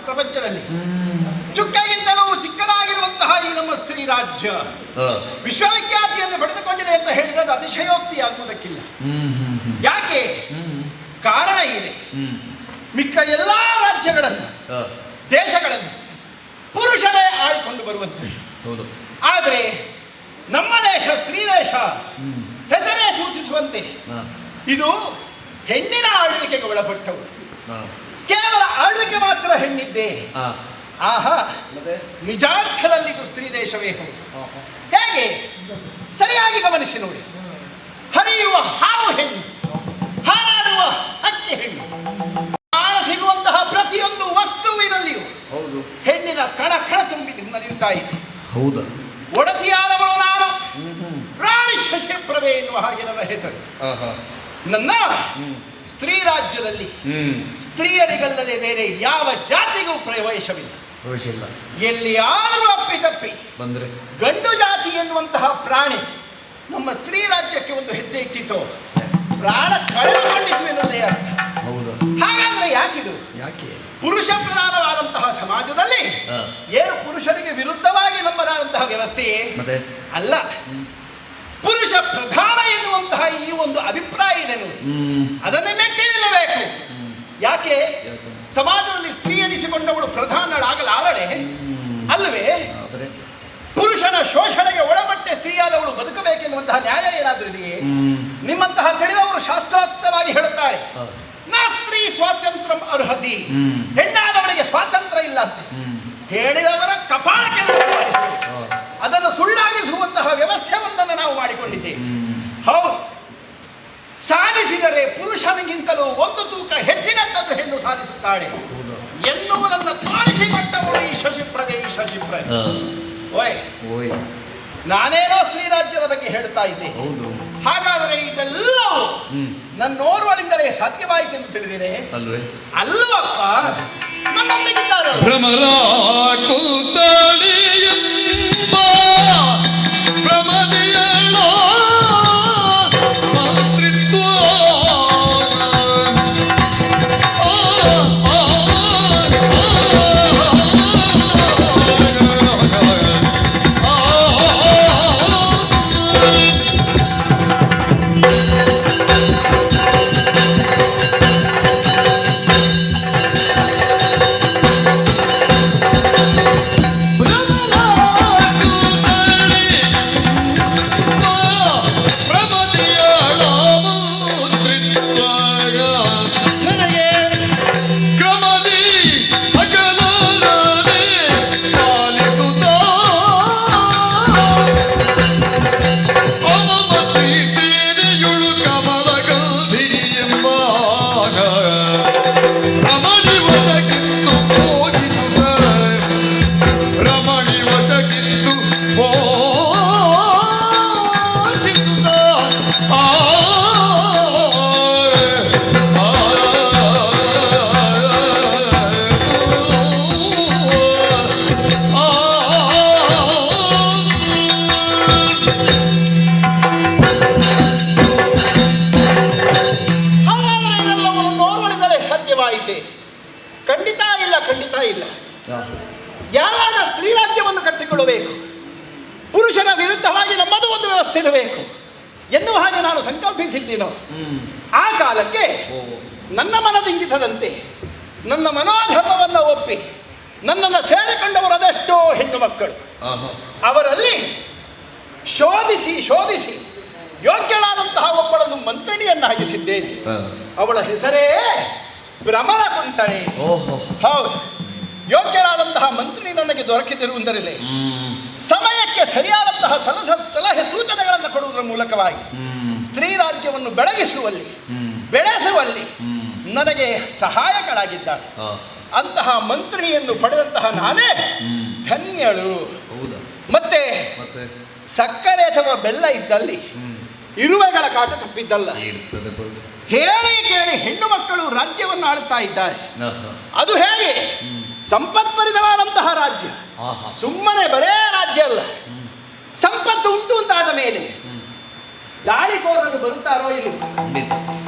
ಪ್ರಪಂಚದಲ್ಲಿ ಚುಕ್ಕೆಗಿಂತಲೂ ಚಿಕ್ಕದಾಗಿರುವಂತಹ ಈ ನಮ್ಮ ಸ್ತ್ರೀ ರಾಜ್ಯ ವಿಶ್ವವಿಖ್ಯಾತಿಯನ್ನು ಪಡೆದುಕೊಂಡಿದೆ ಅಂತ ಹೇಳಿದ್ರೆ ಅದು ಅತಿಶಯೋಕ್ತಿಯಾಗುವುದಕ್ಕಿಲ್ಲ. ಯಾಕೆ? ಕಾರಣ ಇದೆ. ಮಿಕ್ಕ ಎಲ್ಲಾ ರಾಜ್ಯಗಳನ್ನು ದೇಶಗಳನ್ನು ಪುರುಷರೇ ಆಳಿಕೊಂಡು ಬರುವಂಥದ್ದು. ಆದರೆ ನಮ್ಮ ದೇಶ ಸ್ತ್ರೀ ದೇಶ ಹೆಸರೇ ಸೂಚಿಸುವಂತೆ ಇದು ಹೆಣ್ಣಿನ ಆಳ್ವಿಕೆಗೆ ಒಳಪಟ್ಟವು. ಕೇವಲ ಆಳ್ವಿಕೆ ಮಾತ್ರ ಹೆಣ್ಣಿದ್ದೆ. ಆಹಾ, ನಿಜಾರ್ಥದಲ್ಲಿ ಇದು ಸ್ತ್ರೀ ದೇಶವೇ ಹೌದು. ಹೇಗೆ? ಸರಿಯಾಗಿ ಗಮನಿಸಿ ನೋಡಿ. ಹರಿಯುವ ಹಾವು ಹೆಣ್ಣು, ಹಾರಾಡುವ ಹಕ್ಕಿ ಹೆಣ್ಣು, ಕಾಣ ಸಿಗುವಂತಹ ಪ್ರತಿಯೊಂದು ವಸ್ತುವಿನಲ್ಲಿಯೂ ಹೆಣ್ಣಿನ ಕಣ ಕಣ ತುಂಬಿ ನಡೆಯುತ್ತಾ ಇದೆ. ಒಡತಿಯಾದವಳು ನಾನು, ರಾಣಿ ಶಶಿಪ್ರಭೆ ಎನ್ನುವ ಹಾಗೆ ನನ್ನ ಹೆಸರು. ನನ್ನ ಸ್ತ್ರೀ ರಾಜ್ಯದಲ್ಲಿ ಸ್ತ್ರೀಯರಿಗಲ್ಲದೆ ಬೇರೆ ಯಾವ ಜಾತಿಗೂ ಪ್ರವೇಶವಿಲ್ಲ. ಎಲ್ಲಿ ಆದರೂ ಅಪ್ಪಿತಪ್ಪಿ ಬಂದ್ರೆ ಗಂಡು ಜಾತಿ ಎನ್ನುವಂತಹ ಪ್ರಾಣಿ ನಮ್ಮ ಸ್ತ್ರೀ ರಾಜ್ಯಕ್ಕೆ ಒಂದು ಹೆಜ್ಜೆ ಇಟ್ಟಿತು, ಪ್ರಾಣ ಕಳೆದುಕೊಂಡಿತು ಎನ್ನುವುದೇ ಅರ್ಥ. ಹಾಗಾದ್ರೆ ಯಾಕಿದು? ಪುರುಷ ಪ್ರಧಾನವಾದಂತಹ ಸಮಾಜದಲ್ಲಿ ಏನು ಪುರುಷರಿಗೆ ವಿರುದ್ಧವಾಗಿ ನಮ್ಮದಾದಂತಹ ವ್ಯವಸ್ಥೆಯೇ ಅಲ್ಲ. ಪುರುಷ ಪ್ರಧಾನ ಎನ್ನುವಂತಹ ಈ ಒಂದು ಅಭಿಪ್ರಾಯ ಇದೆ ನೋಡಿ, ಅದನ್ನೇ ಮೆಟ್ಟಿ ನಿಲ್ಲಬೇಕು. ಯಾಕೆ? ಸಮಾಜದಲ್ಲಿ ಸ್ತ್ರೀ ಎನಿಸಿಕೊಂಡವಳು ಪ್ರಧಾನಳಾಗಲಾರಳೆ ಅಲ್ಲವೇ? ಪುರುಷನ ಶೋಷಣೆಗೆ ಒಳಪಟ್ಟೆ ಸ್ತ್ರೀಯಾದವಳು ಬದುಕಬೇಕೆನ್ನುವಂತಹ ನ್ಯಾಯ ಏನಾದರೂ ಇದೆಯೇ? ನಿಮ್ಮಂತಹ ತಿಳಿದವರು ಶಾಸ್ತ್ರೋಕ್ತವಾಗಿ ಹೇಳುತ್ತಾರೆ, ನಾ ಸ್ತ್ರೀ ಸ್ವಾತಂತ್ರ್ಯ ಅರ್ಹತಿ, ಹೆಣ್ಣಾದವಳಿಗೆ ಸ್ವಾತಂತ್ರ್ಯ ಇಲ್ಲ ಅಂತ ಹೇಳಿದವರ ಕಪಾಳಕ್ಕೆ ಅದನ್ನು ಸುಳ್ಳಾಗಿಸುವಂತಹ ವ್ಯವಸ್ಥೆ ಒಂದನ್ನು ನಾವು ಮಾಡಿಕೊಂಡಿದ್ದೇವೆ. ಹೌದು, ಸಾಧಿಸಿದರೆ ಪುರುಷನಿಗಿಂತಲೂ ಒಂದು ತೂಕ ಹೆಚ್ಚಿನಂತದ್ದು ಹೆಣ್ಣು ಸಾಧಿಸುತ್ತಾಳೆ ಎನ್ನುವುದನ್ನು ತೋರಿಸಿಕೊಟ್ಟವಳು ಈ ಶಶಿಪ್ರಭೆ. ಈ ಶಶಿಪ್ರಭೆ ಓಯ್, ನಾನೇನೋ ಸ್ತ್ರೀ ರಾಜ್ಯದ ಬಗ್ಗೆ ಹೇಳ್ತಾ ಇದ್ದೆ. ಹಾಗಾದರೆ ಇದೆಲ್ಲವೂ ನನ್ನೋರ್ವಳಿಂದಲೇ ಸಾಧ್ಯವಾಯಿತು ಎಂದು ತಿಳಿದಿದೆ ಅಲ್ಲವಪ್ಪ? ನನ್ನೊಂದಿಗಿದ್ದಾರೆ Brahma ವ್ಯವಸ್ಥೆ ಇರಬೇಕು ಎನ್ನುವ ಹಾಗೆ ನಾನು ಸಂಕಲ್ಪಿಸಿದ್ದೀನೋ ಆ ಕಾಲಕ್ಕೆ ನನ್ನ ಮನದಿಂಗಿತದಂತೆ ನನ್ನ ಮನೋಧರ್ಮವನ್ನು ಒಪ್ಪಿ ನನ್ನನ್ನು ಸೇರಿಕೊಂಡವರು ಅದೆಷ್ಟೋ ಹೆಣ್ಣು ಮಕ್ಕಳು. ಅವರಲ್ಲಿ ಶೋಧಿಸಿ ಯೋಗ್ಯಳಾದಂತಹ ಒಬ್ಬಳನ್ನು ಮಂತ್ರಿಣಿಯನ್ನಾಗಿಸಿದ್ದೇನೆ. ಅವಳ ಹೆಸರೇ ಭ್ರಮರ ಕುಂತಳೆ. ಹೌದು, ಯೋಗ್ಯಳಾದಂತಹ ಮಂತ್ರಿಣಿ ನನಗೆ ದೊರಕಿದಿರುವುದರಲ್ಲಿ ಸಮಯಕ್ಕೆ ಸರಿಯಾದಂತಹ ಸಲಹೆ ಸೂಚನೆಗಳನ್ನು ಕೊಡುವುದರ ಮೂಲಕವಾಗಿ ಸ್ತ್ರೀ ರಾಜ್ಯವನ್ನು ಬೆಳೆಸುವಲ್ಲಿ ನನಗೆ ಸಹಾಯಕಳಾಗಿದ್ದಾಳೆ. ಅಂತಹ ಮಂತ್ರಿಣಿಯನ್ನು ಪಡೆದಂತಹ ನಾನೇ ಧನ್ಯಳು. ಮತ್ತೆ ಸಕ್ಕರೆ ಅಥವಾ ಬೆಲ್ಲ ಇದ್ದಲ್ಲಿ ಇರುವೆಗಳ ಕಾಟ ತಪ್ಪಿದ್ದಲ್ಲ. ಹೇಳಿ ಕೇಳಿ ಹೆಣ್ಣು ಮಕ್ಕಳು ರಾಜ್ಯವನ್ನು ಆಳುತ್ತಾ ಇದ್ದಾರೆ. ಅದು ಹೇಗೆ ಸಂಪತ್ಭರಿತವಾದಂತಹ ರಾಜ್ಯ, ಸುಮ್ಮನೆ ಬರೇ ರಾಜ್ಯ ಅಲ್ಲ. ಸಂಪತ್ತು ಉಂಟು ಅಂತಾದ ಮೇಲೆ ದಾಳಿಕೋರರು ಬರುತ್ತಾರೋ ಇಲ್ಲವೋ?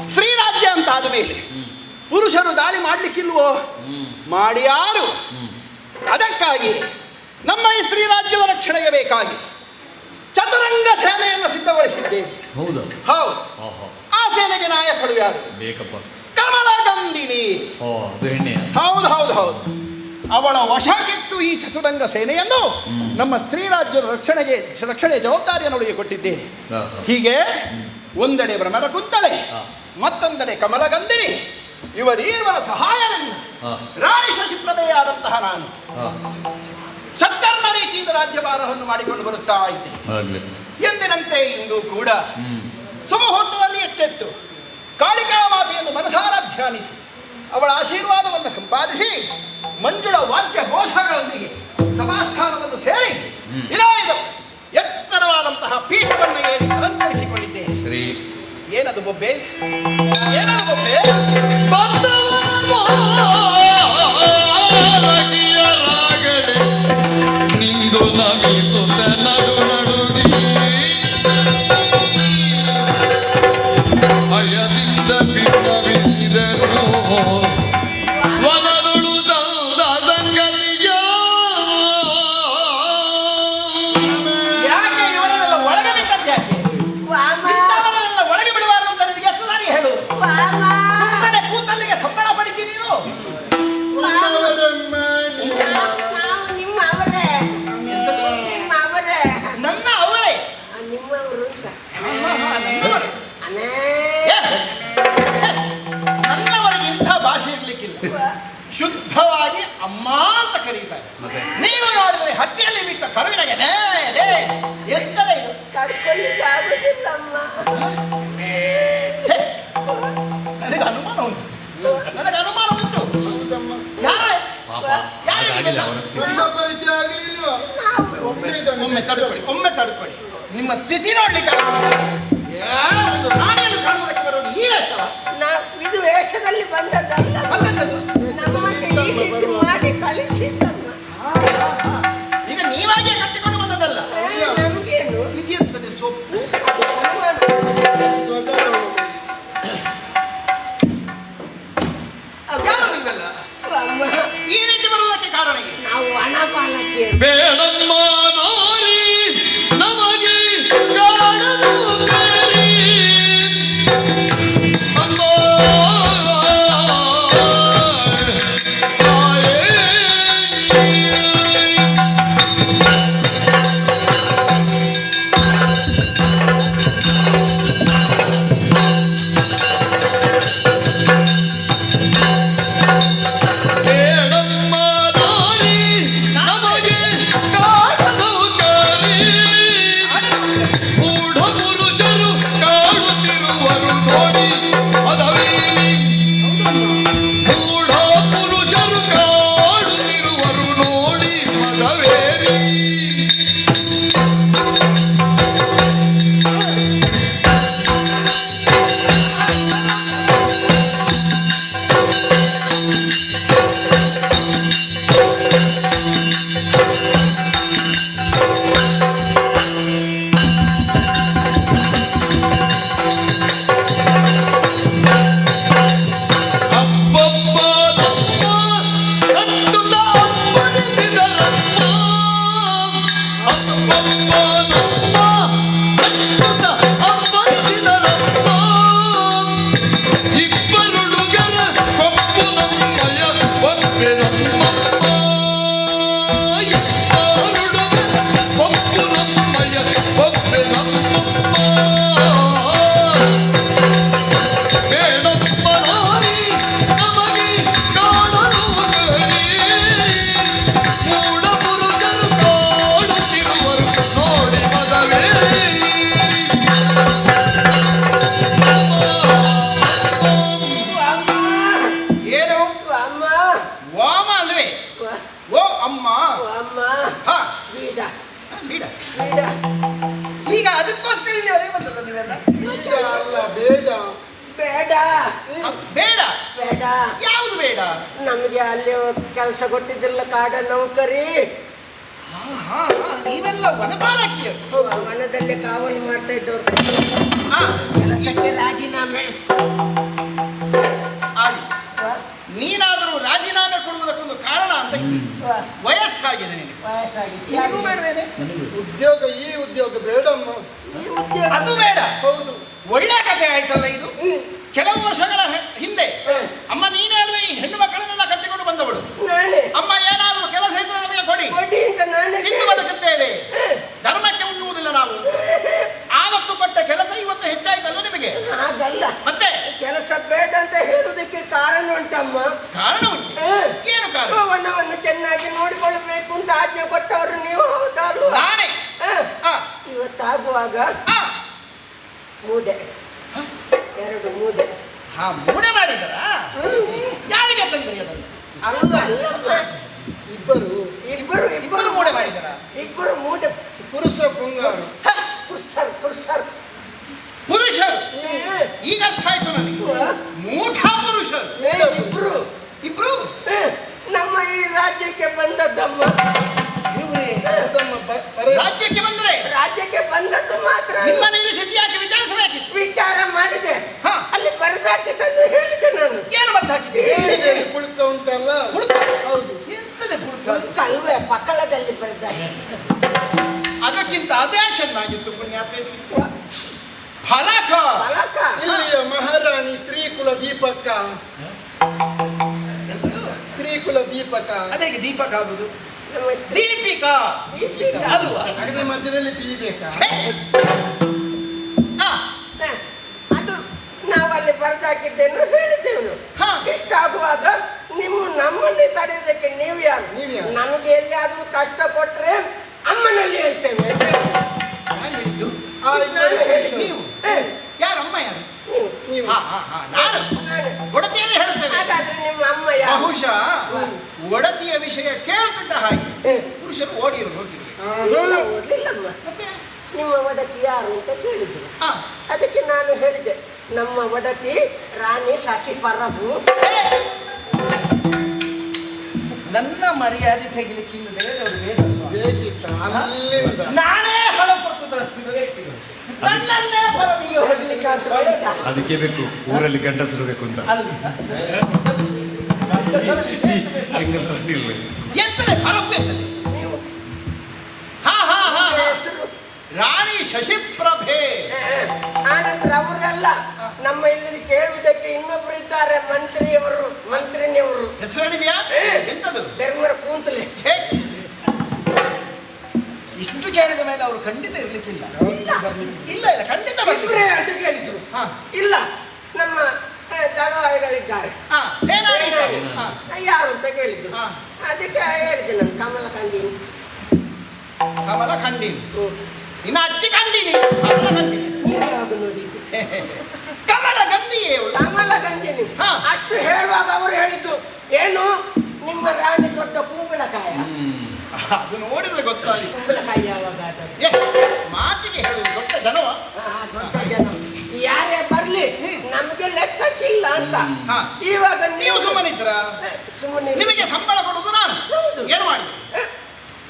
ಸ್ತ್ರೀ ರಾಜ್ಯ ಅಂತಾದ ಮೇಲೆ ಪುರುಷರು ದಾಳಿ ಮಾಡಲಿಕ್ಕಿಲ್ವೋ? ಮಾಡಿಯಾರು. ಅದಕ್ಕಾಗಿ ನಮ್ಮ ಈ ಸ್ತ್ರೀ ರಾಜ್ಯದ ರಕ್ಷಣೆಗೆ ಬೇಕಾಗಿ ಚತುರಂಗ ಸೇನೆಯನ್ನು ಸಿದ್ಧಗೊಳಿಸಿದ್ದೇವೆ. ಹೌದು, ಆ ಸೇನೆಗೆ ನಾಯಕರು ಯಾರು? ಕಮಲಗಂಧಿನಿ. ಹೌದು, ಅವಳ ವಶಕ್ಕಿತ್ತು ಈ ಚತುರಂಗ ಸೇನೆಯನ್ನು ನಮ್ಮ ಸ್ತ್ರೀ ರಾಜ್ಯದ ರಕ್ಷಣೆ ಜವಾಬ್ದಾರಿಯನ್ನು ಅವಳಿಗೆ ಕೊಟ್ಟಿದ್ದೇನೆ. ಹೀಗೆ ಒಂದೆಡೆ ಭ್ರಮರ ಕುಂತಳೆ, ಮತ್ತೊಂದೆಡೆ ಕಮಲಗಂಧಿನಿ, ಇವರೀರ್ವರ ಸಹಾಯದಿಂದ ರಾಣಿ ಶಶಿಪ್ರಭೆಯಾದಂತಹ ನಾನು ಸತ್ತರ್ಮ ರೀತಿಯಿಂದ ರಾಜ್ಯಭಾರವನ್ನು ಮಾಡಿಕೊಂಡು ಬರುತ್ತಾ ಇದ್ದೆ. ಎಂದಿನಂತೆ ಇಂದು ಕೂಡ ಸುಮುಹೂರ್ತದಲ್ಲಿ ಎಚ್ಚೆತ್ತು ಕಾಳಿಕಾ ಮಾತೆಯನ್ನು ಮನಸಾರ ಧ್ಯಾನಿಸಿ ಅವಳ ಆಶೀರ್ವಾದವನ್ನು ಸಂಪಾದಿಸಿ ಮಂಜುಳ ವಾಕ್ಯ ಘೋಷಗಳೊಂದಿಗೆ ಸಭಾಸ್ಥಾನವನ್ನು ಸೇರಿ ಇದು ಎತ್ತರವಾದಂತಹ ಪೀಠವನ್ನು ಏರಿ ಅಲಂಕರಿಸಿಕೊಂಡಿದ್ದೇನೆ. ಏನದು ಬೊಬ್ಬೆ? ನಿಂದು ನಗಿತು ನಡು ನಡುಗಿ ಭಯದಿಂದ ಬಿನ್ನವಿಸಿದನು ವನದೊಳು ಚಂದ ಸಂಗತಿಯ. ಯಾಕೆ ಇವರನ್ನೆಲ್ಲ ಒಳಗೆ ಬಿಟ್ಟದ್ದು? ಯಾಕೆ ಇಂಥವರನ್ನೆಲ್ಲ ಒಳಗೆ ಬಿಡಬಾರ್ದು ಅಂತ ನಿನಗೆ ಎಷ್ಟು ಸಾರಿ ಹೇಳು? ಸುಮ್ಮನೆ ಕೂತಲ್ಲಿಗೆ ಸಂಬಳ ಪಡಿತೀನಿ ನೀನು. ನನ್ನ ಅವರೇ ನನ್ನವರಿಗೆ ಇಂಥ ಭಾಷೆ ಇರ್ಲಿಕ್ಕಿಲ್ಲ. ಶುದ್ಧವಾಗಿ ಅಮ್ಮ ಅಂತ ಕರೀತಾರೆ. ನೀವು ನೋಡಿದ್ರೆ ಹಟ್ಟಿಯಲ್ಲಿ ಬಿಟ್ಟ ಕರುವಿನಗೆ ಎಂತದ ಇದು? ನನಗೆ ಅನುಮಾನ ಉಂಟು. ಒಮ್ಮೆ ತಡ್ಕೊಳ್ಳಿ. ನಿಮ್ಮ ಸ್ಥಿತಿ ನೋಡ್ಲಿಕ್ಕೆ ಒಂದು ರಾಣಿಯನ್ನು ಕಾಣುವುದಕ್ಕೆ ಬರೋದು ಈ ವೇಷ. ಇದು ವೇಷದಲ್ಲಿ ಬಂದದ್ದಲ್ಲ, ಮಾಡಿ ಕಳಿಸಿದ್ದಮ್ಮ. ಈಗ ನೀವಾಗೆ ಕಟ್ಟಿಕೊಂಡು ಬಂದದ್ದಲ್ಲ. ನಮಗೇನು ಇದಿರ್ತದೆ ಸೊಪ್ಪು. ಈ ರೀತಿ ಬರುವುದಕ್ಕೆ ಕಾರಣ ನಾವು ಹಣಪಾಲಕ್ಕೆ ಬೇಡಮ್ಮ ನಾರಿ ನಮಗೆ ಕಾಣದು ಬೇರಿ ಅಮ್ಮ ಬೇಡಮ್ಮ ನಾರಿ ನಮಗೆ ಏನು ಅಮ್ಮ ವಾಮ ಅಲ್ವೇ? ಓ ಅಮ್ಮ. ಅಮ್ಮ ಹಾ ಬೀಡ ಬೀಡ. ಬೀಡ ಈಗ ಅದಕ್ಕೋಸ್ಕರ ಇಲ್ಲಿವರೆಗೆ ಬಂದಲ್ಲ ನೀವೆಲ್ಲ? ಈಗ ಅಲ್ಲ, ಬೇಡ. ಬೇಡ ಬೇಡ. ಬೇಡ ಯಾವುದು ಬೇಡ? ನಮಗೆ ಅಲ್ಲಿ ಕೆಲಸ ಕೊಟ್ಟಿದ್ದಿಲ್ಲ ಕಾಡ ನೌಕರಿ, ನೀವೆಲ್ಲ ವನಪಾಲಕಿಯರು. ವನದಲ್ಲಿ ಕಾವಲು ಮಾಡ್ತಾ ಇದ್ದವ್ರು. ಹಾ, ಕೆಲಸಕ್ಕೆ ರಾಜೀನಾಮೆ. ಆಗಿ ನೀನಾದರೂ ರಾಜೀನಾಮೆ ಕೊಡುವುದಕ್ಕೊಂದು ಕಾರಣ ಅಂತ ಇದ್ದೀನಿ. ವಯಸ್ಸಾಗಿದೆ ನಿನಗೆ. ವಯಸ್ಸಾಗಿದೆ. ನಿನಗೂ ಬೇಡವೇನೆ? ಉದ್ಯೋಗ, ಈ ಉದ್ಯೋಗ ಬೇಡಮ್ಮ. ಈ ಉದ್ಯೋಗ ಅದು ಬೇಡ. ಹೌದು. ಒಳ್ಳೆ ಕಥೆ ಆಯ್ತಲ್ಲ ಇದು. ಕೆಲವು ವರ್ಷಗಳ ಹಿಂದೆ ಅಮ್ಮ ನೀನೇ ಅಲ್ವೇ ಈ ಹೆಣ್ಣು ಮಕ್ಕಳನ್ನೆಲ್ಲ ಕಟ್ಟಿಕೊಂಡು ಬಂದವಳು. ನಾನೇ ಅಮ್ಮ ಏನಾದರೂ ಕೆಲಸ ಇದ್ರೆ ನಮಗೆ ಕೊಡಿ, ಕೊಡಿ ಅಂತ ನಾನೇ ತಿಂದು ಬದುಕುತ್ತೇವೆ, ಧರ್ಮಕ್ಕೆ ಉಣ್ಣುವುದಿಲ್ಲ ನಾವು. ಆವತ್ತು ಕೊಟ್ಟ ಕೆಲಸ ಇವತ್ತು ಹೆಚ್ಚಾಯ್ತಲ್ಲ ನಿಮಗೆ? ಹಾಗಲ್ಲ, ಮತ್ತೆ ಕೆಲಸ ಬೇಡ ಅಂತ ಹೇಳುವುದಕ್ಕೆ ಕಾರಣ ಉಂಟಮ್ಮ. ಕಾರಣ ಉಂಟು. ಏನು ಕಾರಣ? ವನವನ್ನು ಚೆನ್ನಾಗಿ ನೋಡಿಕೊಳ್ಳಬೇಕು ಅಂತ ಆಜ್ಞೆ ಕೊಟ್ಟವರು ನೀವು, ಹೌದಲ್ವಾ? ನಾನೇ. ಆ, ಇವತ್ತಾಗುವಾಗ ಆ, ಮೂಡೆ, 2 ಮೂಡೆ. ಹಾ, ಮೂಡೆ ಮಾಡಿದರ? ಯಾರಿಗೆ ತಂದ್ರಿ ಅದನ್ನು? ಅಲ್ಲ ಅಲ್ಲಮ್ಮ, ಇಬ್ಬರು ಇಬ್ಬರು ಇಬ್ಬರು ಮೂಡೆ ಮಾಡಿದರ? ಇಬ್ಬರು ಮೂಡೆ. ಪುರುಷ ಪುಂಗಾರು. ಪುರುಷರು ಪುರುಷರು ಪುರುಷರು. ಈಗ ಅರ್ಥ ಆಯ್ತು ನನಗೆ. ಮೂಢ ಪುರುಷರು ಇಬ್ರು ಇಬ್ರು ನಮ್ಮ ಈ ರಾಜ್ಯಕ್ಕೆ ಬಂದದ್ದಮ್ಮ. ರಾಜ್ಯಕ್ಕೆ ಬಂದ್ರೆ ರಾಜ್ಯಕ್ಕೆ ಬಂದದ್ದು ಮಾತ್ರ ನಿಮ್ಮನ್ನು ಇರಿಸಿದ್ದು ಯಾಕೆ ವಿಚಾರಿಸಬೇಕಿತ್ತು? ವಿಚಾರ ಮಾಡಿದೆ. ಹಾ. ಅಲ್ಲಿ ಬರೆದಾಕಿದ್ದನ್ನು ಹೇಳಿದೆ ನಾನು. ಏನು ಬರ್ದು ಹಾಕಿದ್ದೆ? ಹೇಳಿದ್ದೇನೆ, ಪುಳ್ಕ ಉಂಟಲ್ಲ. ಹುಡುಕ. ಹೌದು. ಎಂತದೆ ಪುರುಷ? ಕಲ್ವೆ ಪಕ್ಕಲದಲ್ಲಿ ಬರೆದಾಕಿ. ಅದಕ್ಕಿಂತ ಅದೇ ಚೆನ್ನಾಗಿತ್ತು ಪುಣ್ಯಾತ್ಮ. ಫಲಕ. ಫಲಕ. ಇಲ್ಲಿಯ ಮಹಾರಾಣಿ ಸ್ತ್ರೀಕುಲ ದೀಪಕ. ಸ್ತ್ರೀಕುಲ ದೀಪಕ. ಅದೇಗೆ ದೀಪಕ ಆಗುದು? ನಮ್ಮ ಸ್ತ್ರೀ- ದೀಪಿಕಾ ದೀಪಿಕಾ. ಅಲ್ವಾ? ಅದರ ಮಧ್ಯದಲ್ಲಿ ಬೇಕಾ? ಛೇ. ಆ, ಹ, ಅದು ನಾವಲ್ಲಿ ಬರೆದಾಕಿದ್ದೇನು ಹೇಳಿದ್ದೇವೆ. ಹಾ. ಇಷ್ಟಾಗುವಾಗ ನಮ್ಮನ್ನೇ ತಡೆಯೋದಕ್ಕೆ ನೀವು ಯಾರು? ನೀವ್ಯಾರು? ನಮಗೆ ಎಲ್ಲಿಯಾದ್ರೂ ಕಷ್ಟ ಕೊಟ್ರೆ ಅಮ್ಮನಲ್ಲಿ ಹೇಳ್ತೇವೆ. ಯಾರು ಹೇಳಿದ್ದು? ಆ ಇಬ್ಬರು ಪುರುಷರು. ನೀವು ಯಾರಮ್ಮ? ಯಾರು ನೀವು. ಹಾ, ಹಾ, ಹಾ, ನಾನು ನಾನು. ಒಡತಿಯಲ್ಲಿ ಹೇಳುತ್ತೇವೆ. ಹಾಗಾದ್ರೆ ನಿಮ್ಮ ಅಮ್ಮ ಯಾರು? ಬಹುಶಃ ಒಡತಿಯ ವಿಷಯ ಕೇಳುತ್ತಿದ್ದ ಹಾಗೆ ಪುರುಷರು ಓಡಿರು ಹೋಗಿರ್ಬೇಕು. ಇಲ್ಲ, ಓಡ್ಲಿಲ್ಲಮ್ಮ. ಮತ್ತೆ ನಿಮ್ಮ ಒಡತಿ ಯಾರು ಅಂತ ಕೇಳಿದ್ರು. ಆ, ಅದಕ್ಕೆ ನಾನು ಹೇಳಿದೆ, ನಮ್ಮ ಒಡತಿ ರಾಣಿ ಶಶಿ ಪರಭು. ನನ್ನ ಮರ್ಯಾದೆ ತೆಗಿಲಿಕ್ಕಿಂತ ಬೇರೆಯವರು ಬೇಡ ಸ್ವಾಮಿ. ಬೇಕಿತ್ತ ಅಲ್ಲಿಂದ ನಾನೇ ಹಣ ಕೊಟ್ಟು ತರಿಸಿದ ವ್ಯಕ್ತಿಗಳು ನನ್ನನ್ನೇ ಪರದಿಗೆ ಹೊಡ್ಲಿಕ್ಕೆ ಅನ್ಸ್ಕೊಳ್ಳಿಲ್ಲ. ಅದಕ್ಕೆ ಬೇಕು ಊರಲ್ಲಿ ಗಂಡಸರು ಬೇಕು ಅಂತ. ಹೆಂಗಸರು ನೀವು ಬೇಕು. ಎಂತದೆ ಫರಕ್ ಎಂತದೆ? ನೀವು ಹಾ ಹಾ ಹಾ ಹಾ. ಹೆಸರು ರಾಣಿ ಶಶಿಪ್ರಭೆ. ಆನಂತರ ಅವರೆಲ್ಲ ನಮ್ಮ ಇಲ್ಲಿ ಕೇಳುವುದಕ್ಕೆ ಇನ್ನೊಬ್ರು ಇದ್ದಾರೆ, ಮಂತ್ರಿನಿಯವರು. ಹೆಸರು ಹೇಳಿದ್ಯಾ? ಎಂತದು? ಧರ್ಮರ ಕೂಂತಲೆ. ಛೇ. ಇಷ್ಟು ಕೇಳಿದ ಮೇಲೆ ಅವರು ಖಂಡಿತ ಇರ್ಲಿಕ್ಕಿಲ್ಲ. ಇಲ್ಲ ಇಲ್ಲ, ಖಂಡಿತ ಇಬ್ರೇ ಬರ್ಲಿಕ್ಕೆ. ಅಂತ ಕೇಳಿದ್ರು. ಹಾ. ಇಲ್ಲ, ನಮ್ಮ ದಳವಾಯಿಗಳಿದ್ದಾರೆ. ಹಾ, ಸೇನಾನಿ. ಹಾ. ಯಾರು ಅಂತ ಕೇಳಿದ್ರು. ಹಾ. ಅದಕ್ಕೆ ಹೇಳಿದೆ ನಾನು, ಕಮಲ ಕಂಡೀನಿ. ಕಮಲ ಖಂಡಿನಿ. ಇನ್ನು ಅಚ್ಚಿ ಖಂಡಿನಿ. ಕಮಲ ಖಂಡಿನಿ. ನೀವು ಯಾವಾಗ ನೋಡಿದ್ದು? ಕಮಲ ಗಂಧಿಯೇ ಅವಳು. ಕಮಲ ಕಂಡೀನಿ. ಹಾ. ಅಷ್ಟು ಹೇಳುವಾಗ ಅವರು ಹೇಳಿದ್ದು ಏನು, ನಿಮ್ಮ ರಾಣಿ ದೊಡ್ಡ ಕುಂಬಳಕಾಯ. ಅದು ನೋಡಿದ್ರೆ ಗೊತ್ತಾಗಿ. ಕುಂಬಳಕಾಯಿ ಯಾವಾಗ ಆದದ್ದು? ಮಾತಿಗೆ ಹೇಳುದು ದೊಡ್ಡ ಜನವ. ದೊಡ್ಡ ಜನ ಯಾರೇ ಬರ್ಲಿ ನಮಗೆ ಲೆಕ್ಕಕ್ಕಿಲ್ಲ ಅಂತ. ಹಾ. ಇವಾಗ ನೀವು ಸುಮ್ಮನಿದ್ರ? ಸುಮ್ಮನೆ ನಿಮಗೆ ಸಂಬಳ ಕೊಡುದು ನಾನು. ಹೌದು. ಏನು ಮಾಡಿ?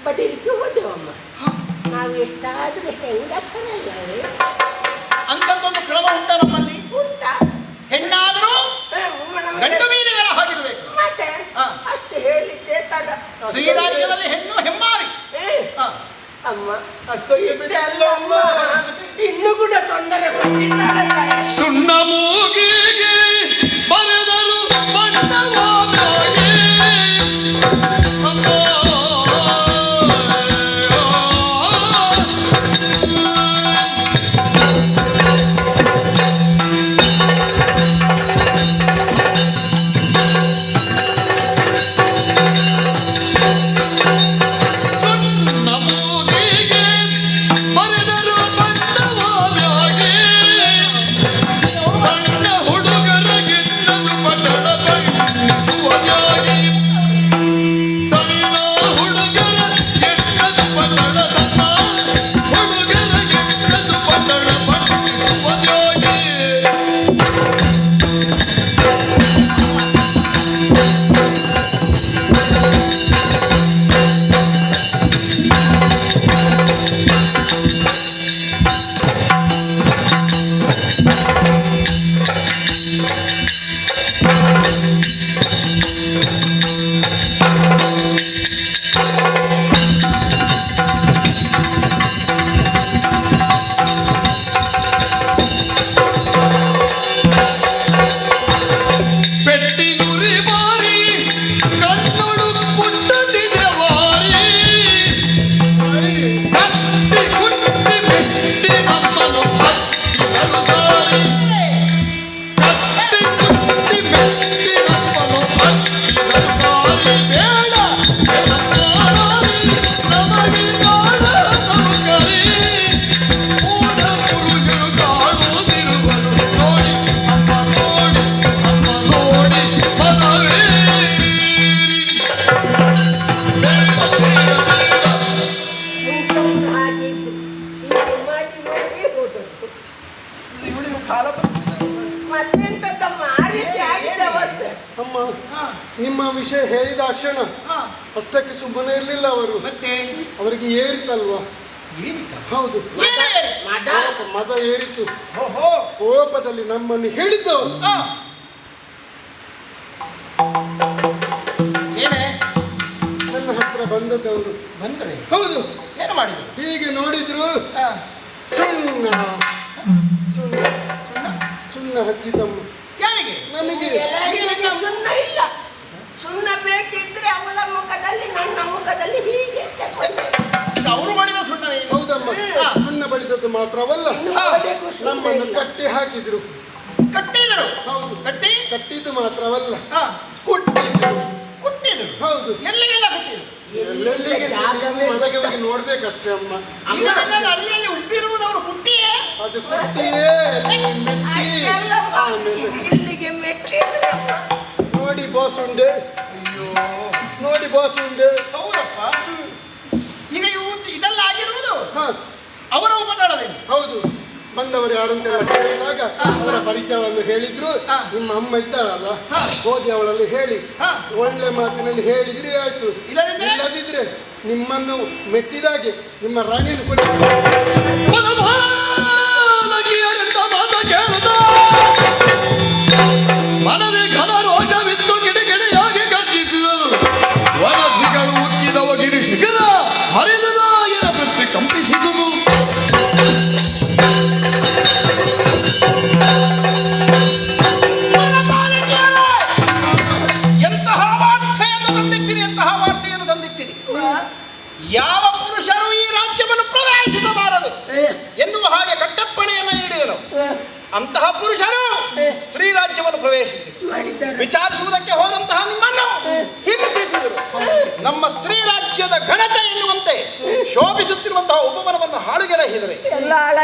ಬದಿಲಿಕ್ಕೆ ಹೋದೆವಮ್ಮ. ನಾವು ಎಷ್ಟಾದ್ರೂ ಹೆಂಗಸರಲ್ಲವೇ? ಅಂತದ್ದೊಂದು ಕ್ರಮ ಉಂಟ ನಮ್ಮಲ್ಲಿ. ಉಂಟಾ? ಹೆಣ್ಣಾದರೂ ಗಂಡು ಮೀನುಗಳ ಹಾಗಿರ್ಬೇಕು. ಮತ್ತೆ ಹಾ. ಅಷ್ಟು ಹೇಳಿದ್ದೆ ತಡ. ಶ್ರೀರಾಜ್ಯದಲ್ಲಿ ಹೆಣ್ಣು ಹೆಮ್ಮಾರಿ. ಹಾ. ಅಮ್ಮ ಅಷ್ಟೊಂದು ಇಷ್ಟೇ ಅಲ್ಲ ಅಮ್ಮ, ಇನ್ನು ಕೂಡ ತೊಂದರೆ ಕೊಟ್ಟಿದ್ದಾಳೆ ತಾಯಿ. ಸುಣ್ಣ ಮೂಗಿಗೆ ಬರೆದರು ಬಣ್ಣವಾಗಿ ಅಮ್ಮ ಸಾಲ ಮತ್ತೆಂತದ್ದಮ್ಮ ಆ ರೀತಿ ಆಗಿದೆ ಅವಸ್ಥೆ. ಅಮ್ಮ ನಿಮ್ಮ ವಿಷಯ ಹೇಳಿದ ಕ್ಷಣ ಅಷ್ಟಕ್ಕೆ ಸುಮ್ಮನೆ ಇರಲಿಲ್ಲ ಅವರು. ಮತ್ತೆ ಅವರಿಗೆ ಏರಿತಲ್ವಾ? ಹೌದು, ಮದ ಏರಿತು. ಕೋಪದಲ್ಲಿ ನಮ್ಮನ್ನು ಹೇಳಿದ್ದವರು. ಏನೇ ನನ್ನ ಹತ್ರ ಬಂದದ್ದವರು ಬಂದ್ರೆ ಹೌದು. ಏನು ಮಾಡಿದ್ರು? ಹೀಗೆ ನೋಡಿದ್ರು ಸುಣ್ಣ ಸುಣ್ಣ ಸುಣ್ಣ ಹಚ್ಚಿತಮ್ಮ. ಯಾರಿಗೆ? ನಮಗೆ. ಎಲ್ಲರಿಗೆ ಸುಣ್ಣ ಇಲ್ಲ. ಸುಣ್ಣ ಬೇಕಿದ್ರೆ ಅವಳ ಮುಖದಲ್ಲಿ ನನ್ನ ಮುಖದಲ್ಲಿ ಹೀಗೆ ಅವರು ಮಾಡಿದ ಸುಣ್ಣವೇ? ಹೌದಮ್ಮ, ಸುಣ್ಣ ಬಳಿದದ್ದು ಮಾತ್ರವಲ್ಲ, ನಮ್ಮನ್ನು ಕಟ್ಟಿ ಹಾಕಿದ್ರು. ಕಟ್ಟಿದರು? ಹೌದು. ಕಟ್ಟಿದ್ದು ಮಾತ್ರವಲ್ಲ, ಹಾ. ಕುಟ್ಟಿದ್ರು. ಕುಟ್ಟಿದ್ರು? ಹೌದು. ಎಲ್ಲಿಗೆಲ್ಲ ಕುಟ್ಟಿದ್ರು? ಎಲ್ಲೆಲ್ಲಿಗೆ ಮನೆಗೆ ಹೋಗಿ ನೋಡ್ಬೇಕಷ್ಟೇ ಅಮ್ಮ. ಈಗ ನನ್ನನ್ನು ಅಲ್ಲಿ ಉಬ್ಬಿರುವುದವರು ಕುಟ್ಟಿಯೇ? ಅದು ಕುಟ್ಟಿಯೇ ಮೆಟ್ಟಿ ಆಮೇಲೆ ಇಲ್ಲಿಗೆ ಮೆಟ್ಟಿದ್ರೆ ನೋಡಿ ಬೋಸುಂಡೆ. ನೋಡಿ ಬೋಸುಂಡೆ. ಹೌದಪ್ಪ. ಈಗ ಇದೆಲ್ಲ ಆಗಿರುವುದು ಹ ಅವರ ಉಪಟಳದಲ್ಲಿ. ಹೌದು. ಬಂದವರು ಯಾರಂತೆಲ್ಲ ಕೇಳಿದಾಗ ಅವರ ಪರಿಚಯವನ್ನು ಹೇಳಿದ್ರು. ನಿಮ್ಮ ಅಮ್ಮ ಇದ್ದಾಳಲ್ಲ, ಹೋಗಿ ಅವಳಲ್ಲಿ ಹೇಳಿ ಒಳ್ಳೆ ಮಾತಿನಲ್ಲಿ ಹೇಳಿದ್ರೆ ಆಯ್ತು. ಇಲ್ಲದಿದ್ರೆ ನಿಮ್ಮನ್ನು ಮೆಟ್ಟಿದಾಗೆ ನಿಮ್ಮ ರಾಣಿಯನ್ನು ಕೊಡಿ. ಮನದಿ ಘನ ರೋಷವಿತ್ತು ಗಿಡಿಗಿಡಿಯಾಗಿ ಗರ್ಜಿಸಿದರು. ವನಧಿಗಳು ಉಕ್ಕಿದವ ಗಿರಿ ಶಿಖರ ಹರಿದದಾಗಿನ ವೃತ್ತಿ ಕಂಪಿಸಿದುದು. ಎಂತಹ ವಾರ್ತೆಯನ್ನು ತಂದಿರ್ತೀನಿ, ಎಂತಹ ವಾರ್ತೆಯನ್ನು ತಂದಿರ್ತೀನಿ. ಯಾವ ಪುರುಷರು ಈ ರಾಜ್ಯವನ್ನು ಪ್ರವೇಶಿಸಬಾರದು ಎನ್ನುವ ಹಾಗೆ ಕಟ್ಟಪ್ಪಣೆಯನ್ನು ನೀಡಿದರು. ಅಂತಹ ಪುರುಷರು ಸ್ತ್ರೀ ರಾಜ್ಯವನ್ನು ಪ್ರವೇಶಿಸಿದರು. ವಿಚಾರಿಸುವುದಕ್ಕೆ ಹೋದಂತಹ ನಿಮ್ಮನ್ನು ಹಿಂಸಿಸಿದರು. ನಮ್ಮ ಸ್ತ್ರೀ ರಾಜ್ಯದ ಘನತೆ ಎನ್ನುವಂತೆ ಶೋಭಿಸುತ್ತಿರುವಂತಹ ಉಪವನವನ್ನು ಹಾಳುಗೆಡಹಿದರೆ,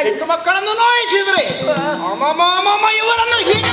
ಹೆಣ್ಣು ಮಕ್ಕಳನ್ನು ನೋಯಿಸಿದರೆ, ಅಮಮಾಮ ಇವರನ್ನು ಹೀಗೆ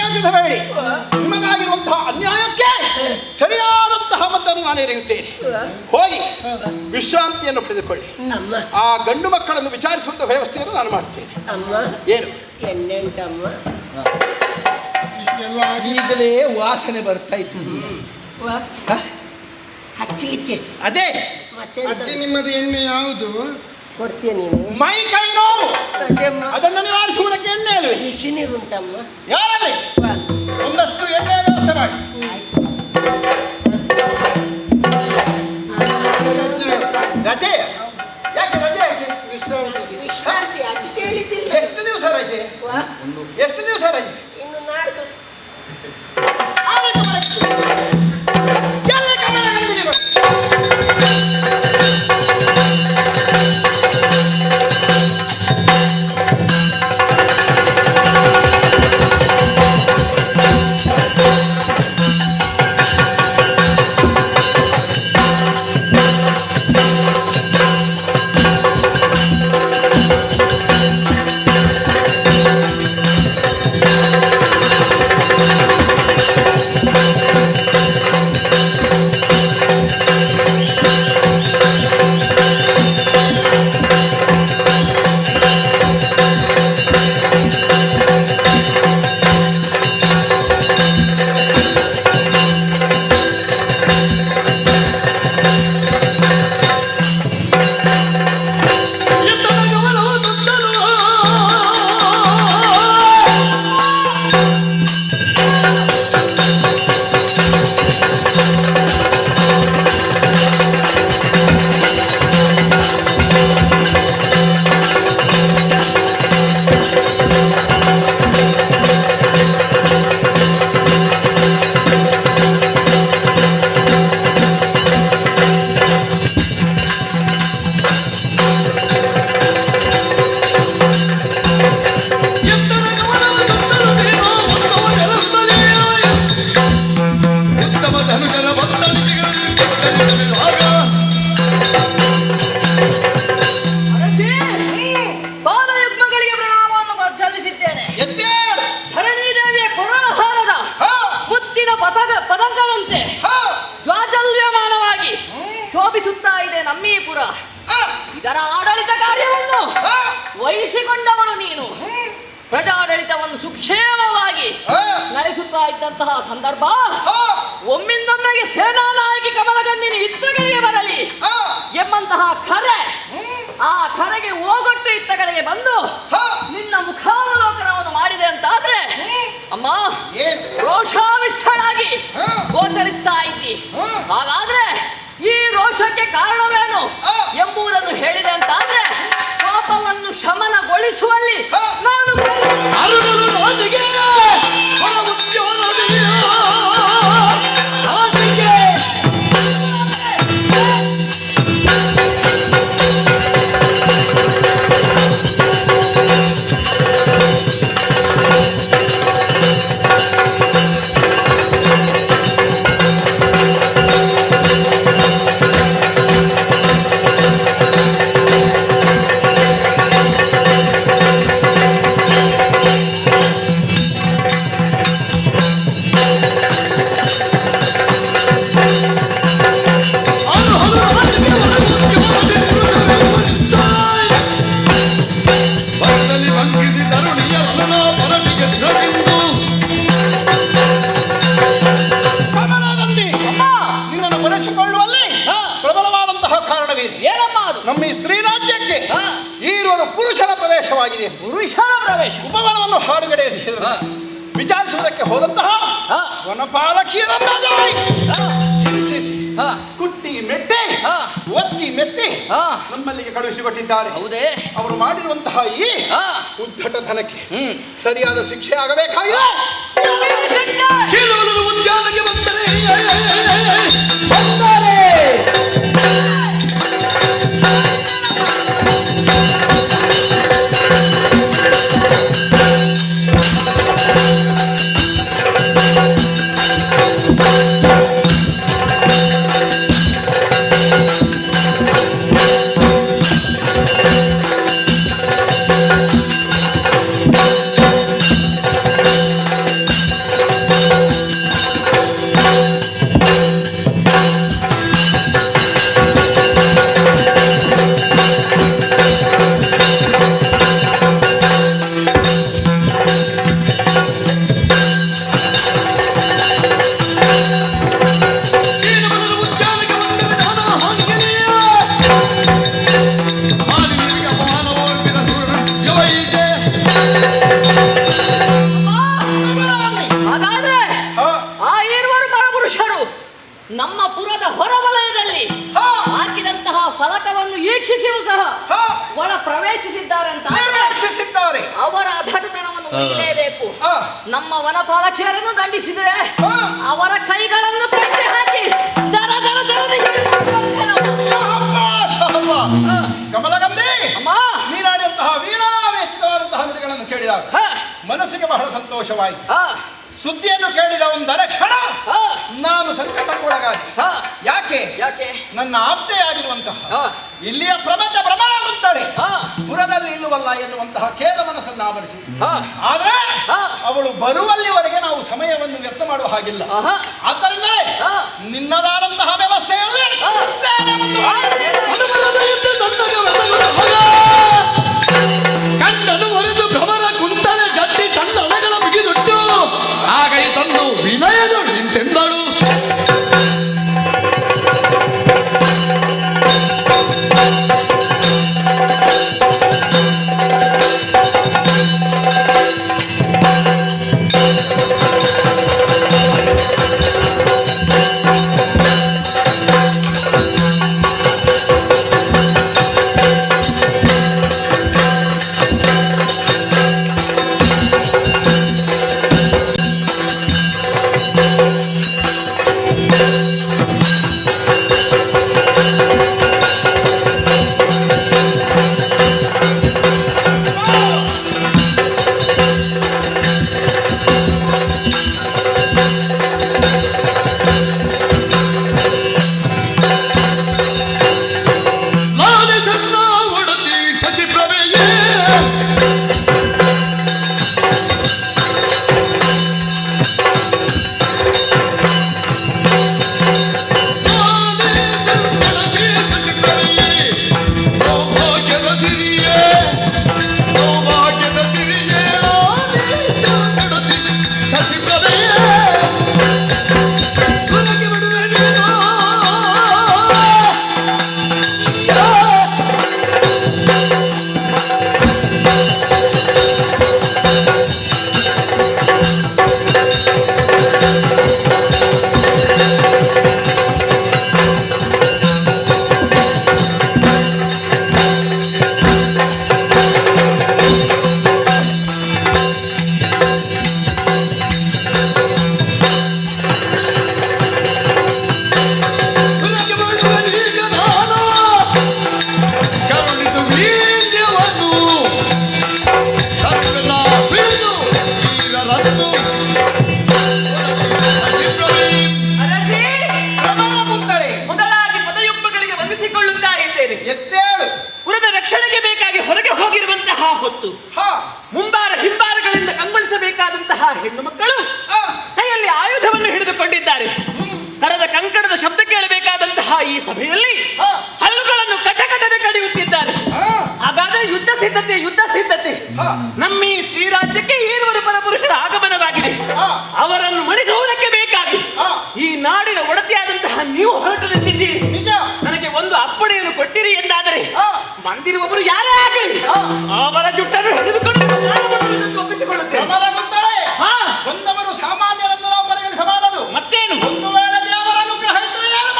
ಯೋಚಿಸಬೇಡಿ. ನಿಮಗಾಗಿರುವಂತಹ ಅನ್ಯಾಯಕ್ಕೆ ಸರಿಯಾದಂತಹ ಮದ್ದನ್ನು ನಾನು ಎರೆಯುತ್ತೇನೆ. ಹೋಗಿ ವಿಶ್ರಾಂತಿಯನ್ನು ಪಡೆದುಕೊಳ್ಳಿ. ಆ ಗಂಡು ಮಕ್ಕಳನ್ನು ವಿಚಾರಿಸುವಂತಹ ವ್ಯವಸ್ಥೆಯನ್ನು ನಾನು ಮಾಡುತ್ತೇನೆ. ಏನು ಇಷ್ಟೆಲ್ಲ ಈಗಲೇ ವಾಸನೆ ಬರ್ತಾ ಇತ್ತು. ಹಚ್ಚಲಿಕ್ಕೆ ಅದೇ ಅಜ್ಜಿ, ನಿಮ್ಮದು ಎಣ್ಣೆ ಯಾವುದು? ಕೊಡ್ತೀಯ ನೀನು? ಮೈ ಕೈ ನೋವು ಅದನ್ನು ನಿವಾರಿಸುವುದಕ್ಕೆ ಎಣ್ಣೆ ಅಲ್ವೇ? ನೀರುಂಟಮ್ಮ. ಯಾರಲ್ಲಿ ಒಂದಷ್ಟು ಎಣ್ಣೆಯ ವ್ಯವಸ್ಥೆ ಮಾಡಿ. ರಜೆ? ಯಾಕೆ ರಜೆ? ವಿಶ್ರಾಂತಿ ಅದು ಹೇಳಿದ್ದಿಲ್ಲ. ಎಷ್ಟು ದಿವಸ ರಜೆ? ಎಷ್ಟು ದಿವಸ ರಜೆ? ಇನ್ನು ನಾಡ್ದು. ಎಲ್ಲ ಕಮಲ ಗಂಡಿಗೆ ಬನ್ನಿ. ಚಂದ್ರನಂತೆ ಜ್ವಾಜಲ್ಯಮಾನವಾಗಿ ಶೋಭಿಸುತ್ತಾ ಇದೆ ನಮ್ಮೀಪುರ. ಇದರ ಆಡಳಿತ ಕಾರ್ಯವನ್ನು ವಹಿಸಿಕೊಂಡವಳು ನೀನು. ಪ್ರಜಾಡಳಿತವನ್ನು ಸುಕ್ಷೇಮವಾಗಿ ನಡೆಸುತ್ತಾ ಇದ್ದಂತಹ ಸಂದರ್ಭ ಒಮ್ಮಿಂದೊಮ್ಮೆಗೆ ಸೇನಾ ನಾಯಕಿ ಕಮಲಗನ್ನಿನಿ ಇತ್ತಗಳಿಗೆ ಬರಲಿ ಎಂಬಂತಹ ಕರೆ, ಆ ಕರೆಗೆ ಓಗೊಟ್ಟು ಇತ್ತ ಕಡೆಗೆ ಬಂದು ನಿನ್ನ ಮುಖಾವಲೋಕನವನ್ನು ಮಾಡಿದೆ ಅಂತಾದ್ರೆ ಅಮ್ಮ ರೋಷಾವಿಷ್ಠಳಾಗಿ ಗೋಚರಿಸ್ತಾ ಇದ್ದಿ. ಹಾಗಾದ್ರೆ ಈ ರೋಷಕ್ಕೆ ಕಾರಣವೇನು ಎಂಬುದನ್ನು ಹೇಳಿದೆ ಅಂತಾದ್ರೆ ಕೋಪವನ್ನು ಶಮನಗೊಳಿಸುವಲ್ಲಿ ನಾನು ನಮ್ಮ ಈ ಸ್ತ್ರೀ ರಾಜ್ಯಕ್ಕೆ ಈರುವರು ಪುರುಷರ ಪ್ರವೇಶವಾಗಿದೆ. ಪುರುಷರ ಪ್ರವೇಶ ಉಪವನವನ್ನು ಹಾಳುಗಡೆ ವಿಚಾರಿಸುವುದಕ್ಕೆ ಹೋದಂತಹ ವನಪಾಲಕಿಯರನ್ನ ಹಿಂಸಿಸಿ ಕುಟ್ಟಿ ಮೆಟ್ಟಿ ಒತ್ತಿ ಮೆತ್ತಿ ನಮ್ಮಲ್ಲಿಗೆ ಕಳುಹಿಸಿಕೊಟ್ಟಿದ್ದಾರೆ. ಹೌದೇ? ಅವರು ಮಾಡಿರುವಂತಹ ಈ ಉದ್ದಟತನಕ್ಕೆ ಸರಿಯಾದ ಶಿಕ್ಷೆ ಆಗಬೇಕಾಗಿದೆ. ಉದ್ಯಾನಕ್ಕೆ ಬಂದರೆ ನಮ್ಮ ಪುರದ ಹೊರವಲಯದಲ್ಲಿ ಹಾಕಿದಂತಹ ಫಲಕವನ್ನು ಈಕ್ಷಿಸಿಯೂ ಸಹ ಒಳ ಪ್ರವೇಶಿಸಿದ್ದಾರೆ ಅಂತ ಅವರ ಅಧಟತನವನ್ನು ಮುಗಿಲೇಬೇಕು. ನಮ್ಮ ವನಪಾಲಕಿಯರನ್ನು ದಂಡಿಸಿದರೆ ಅವರ ಕೈಗಳನ್ನು ಕಟ್ಟಿ ಹಾಕಿ ದರ ದರ ದರ ಕಮಲಗಂಧಿ ನೀನಾಡಿದಂತಹ ವೀರಾವೇಚಿತವಾದಂತಹ ನುಡಿಗಳನ್ನು ಕೇಳಿದಾಗ ಮನಸ್ಸಿಗೆ ಬಹಳ ಸಂತೋಷವಾಯಿತು. ಸುದ್ದಿಯನ್ನು ಕೇಳಿದ ಒಂದರ ಕ್ಷಣ ನಾನು ಸಂಕಟಕ್ಕೊಳಗಾದೆ. ಯಾಕೆ ನನ್ನ ಆಪ್ತೆಯಾಗಿರುವಂತಹ ಇಲ್ಲಿಯ ಪ್ರಪಂಚ ಭ್ರಮಣಾಗುತ್ತಾಳೆ ಪುರದಲ್ಲಿ ಇಲ್ಲವಲ್ಲ ಎನ್ನುವಂತಹ ಖೇದ ಮನಸ್ಸನ್ನು ಆವರಿಸಿ, ಆದ್ರೆ ಅವಳು ಬರುವಲ್ಲಿವರೆಗೆ ನಾವು ಸಮಯವನ್ನು ವ್ಯರ್ಥ ಮಾಡುವ ಹಾಗಿಲ್ಲ. ಆದ್ದರಿಂದ ನಿನ್ನದಾದಂತಹ ವ್ಯವಸ್ಥೆಯಲ್ಲಿ ಕಂಡನು ಹೊರೆದು ಭ್ರಮರ ಕುಂತಳೆ ಗಟ್ಟಿ ಚಲ್ಲಣಗಳ ಬಿಗಿದುಟ್ಟು ಆಗೈ ತಂದು ವಿನಯದೊಳು ನಿಂತೆಂದಳು. ಸೇರಿದಂತಹ ಈ ಸಭೆಯಲ್ಲಿ ಹಲ್ಲುಗಳನ್ನು ಕಟಕಟನೆ ಕಡಿಯುತ್ತಿದ್ದಾರೆ. ಹಾಗಾದ್ರೆ ಯುದ್ಧ ಸಿದ್ಧತೆ ನಮ್ಮ ಈ ಸ್ತ್ರೀ ರಾಜ್ಯಕ್ಕೆ ಈರುವರು ಪರಪುರುಷರ ಆಗಮನವಾಗಿದೆ. ಅವರನ್ನು ಮಣಿಸುವುದಕ್ಕೆ ಬೇಕಾಗಿ ಈ ನಾಡಿನ ಒಡತಿಯಾದಂತಹ ನೀವು ಹೊರಟು ನಿಂತಿದ್ದೀರಿ. ನನಗೆ ಒಂದು ಅಪ್ಪಣೆಯನ್ನು ಕೊಟ್ಟಿರಿ ಎಂದಾದರೆ ಬಂದಿರುವವರು ಯಾರೇ ಆಗಲಿ ಅವರ ಜುಟ್ಟನ್ನು ಹಿಡಿದುಕೊಂಡು ಒಪ್ಪಿಸಿಕೊಳ್ಳುತ್ತೇವೆ. ಒಂದವರು ಸಾಮಾನ್ಯರನ್ನು ನಾವು ಪರಿಗಣಿಸಬಾರದು. ಮತ್ತೇನು? ಒಂದು ವೇಳೆ ದೇವರ ಅನುಗ್ರಹ ಇದ್ದರೆ ಏನು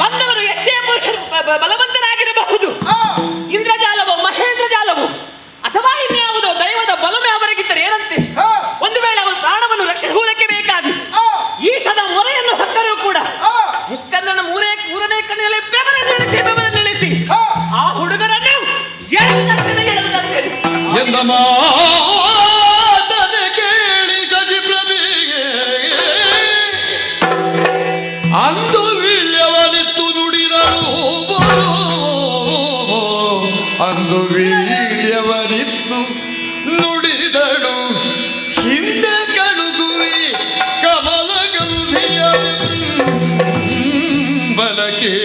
ಬಂದವರು ಎಷ್ಟೇ ಬಲವಂತರಾಗಿರಬಹುದು, ಇಂದ್ರಜಾಲವೋ ಮಹೇಂದ್ರಜಾಲವೋ ಅಥವಾ ಇನ್ಯಾವುದೋ ದೈವದ ಬಲಮೆ ಅವರಿಗಿದ್ದರೆ ಏನಂತೆ? ಒಂದು ವೇಳೆ ಅವರು ಪ್ರಾಣವನ್ನು ರಕ್ಷಿಸುವುದಕ್ಕೆ ಬೇಕಾಗಿ ಈಶನ ಮೊರೆಯನ್ನು ಹೊತ್ತರೂ ಕೂಡ ಮುಕ್ಕನ್ನನ ಮೂರನೇ ಕಣ್ಣಿನಲ್ಲಿ ಬೆವರನ್ನಿಳಿಸಿ ಆ ಹುಡುಗರನ್ನು ಎಂದ ಮಾತನೆ ಕೇಳಿ ಗಜಿಪ್ರಭೆಗೆ ಅಂದು ವೀಳ್ಯವನಿತ್ತು ನುಡಿದಳು. ಅಂದು ವೀಳ್ಯವನಿತ್ತು ನುಡಿದಳು. ಹಿಂದೆ ಕಳುಗುವಿ ಕಮಲ ಗಂಧಿಯ ಬಲಕೆ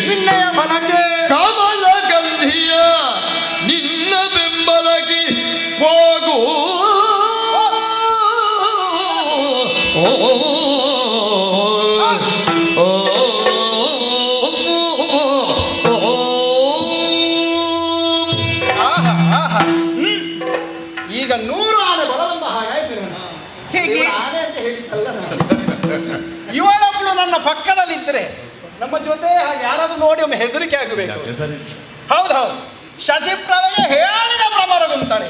ನಿನ್ನೆಯ ಬಲಕೆ ಕಮಲ ಗಂಧಿಯ ನಿನ್ನ ಬೆಂಬಲಗೆ ಹೋಗು. ಈಗ 100 ಆನೆ ಬಲವಂತ ಹಾಗಾಯ್ತು. ಹೇಗೆ? ಆನೆ ಅಂತ ಹೇಳಿದ್ದಲ್ಲ ನಾನು. ಇವಳೊಬ್ಳು ನನ್ನ ಪಕ್ಕದಲ್ಲಿದ್ದರೆ ನಮ್ಮ ಜೊತೆ ಯಾರಾದ್ರೂ ನೋಡಿ ಒಮ್ಮೆ ಹೆದರಿಕೆ ಆಗಬೇಕು. ಹೌದು ಶಶಿಪ್ರಭೆಗೆ ಹೇಳಿದ ಪ್ರಮರಗುಂತಾಳೆ.